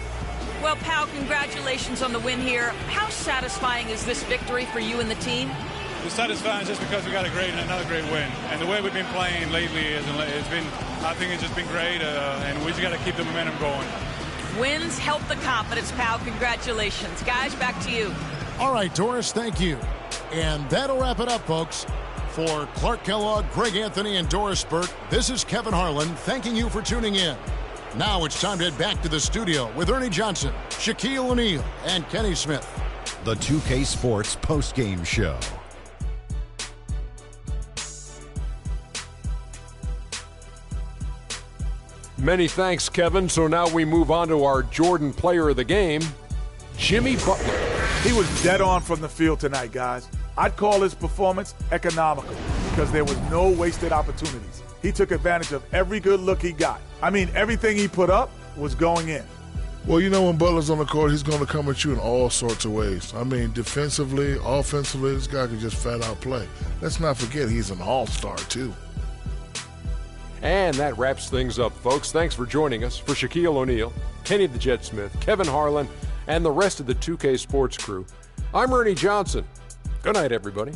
Well, Pal, congratulations on the win here. How satisfying is this victory for you and the team? It's satisfying just because we got another great win. And the way we've been playing lately, I think it's just been great, and we just got to keep the momentum going. Wins help the confidence, pal. Congratulations. Guys, back to you. All right, Doris, thank you. And that'll wrap it up, folks. For Clark Kellogg, Greg Anthony, and Doris Burke, this is Kevin Harlan thanking you for tuning in. Now it's time to head back to the studio with Ernie Johnson, Shaquille O'Neal, and Kenny Smith. The 2K Sports postgame show. Many thanks, Kevin. So now we move on to our Jordan player of the game, Jimmy Butler. He was dead on from the field tonight, guys. I'd call his performance economical because there was no wasted opportunities. He took advantage of every good look he got. I mean, everything he put up was going in. Well, you know, when Butler's on the court, he's going to come at you in all sorts of ways. I mean, defensively, offensively, this guy can just flat out play. Let's not forget he's an all-star, too. And that wraps things up, folks. Thanks for joining us. For Shaquille O'Neal, Kenny the Jet Smith, Kevin Harlan, and the rest of the 2K Sports crew, I'm Ernie Johnson. Good night, everybody.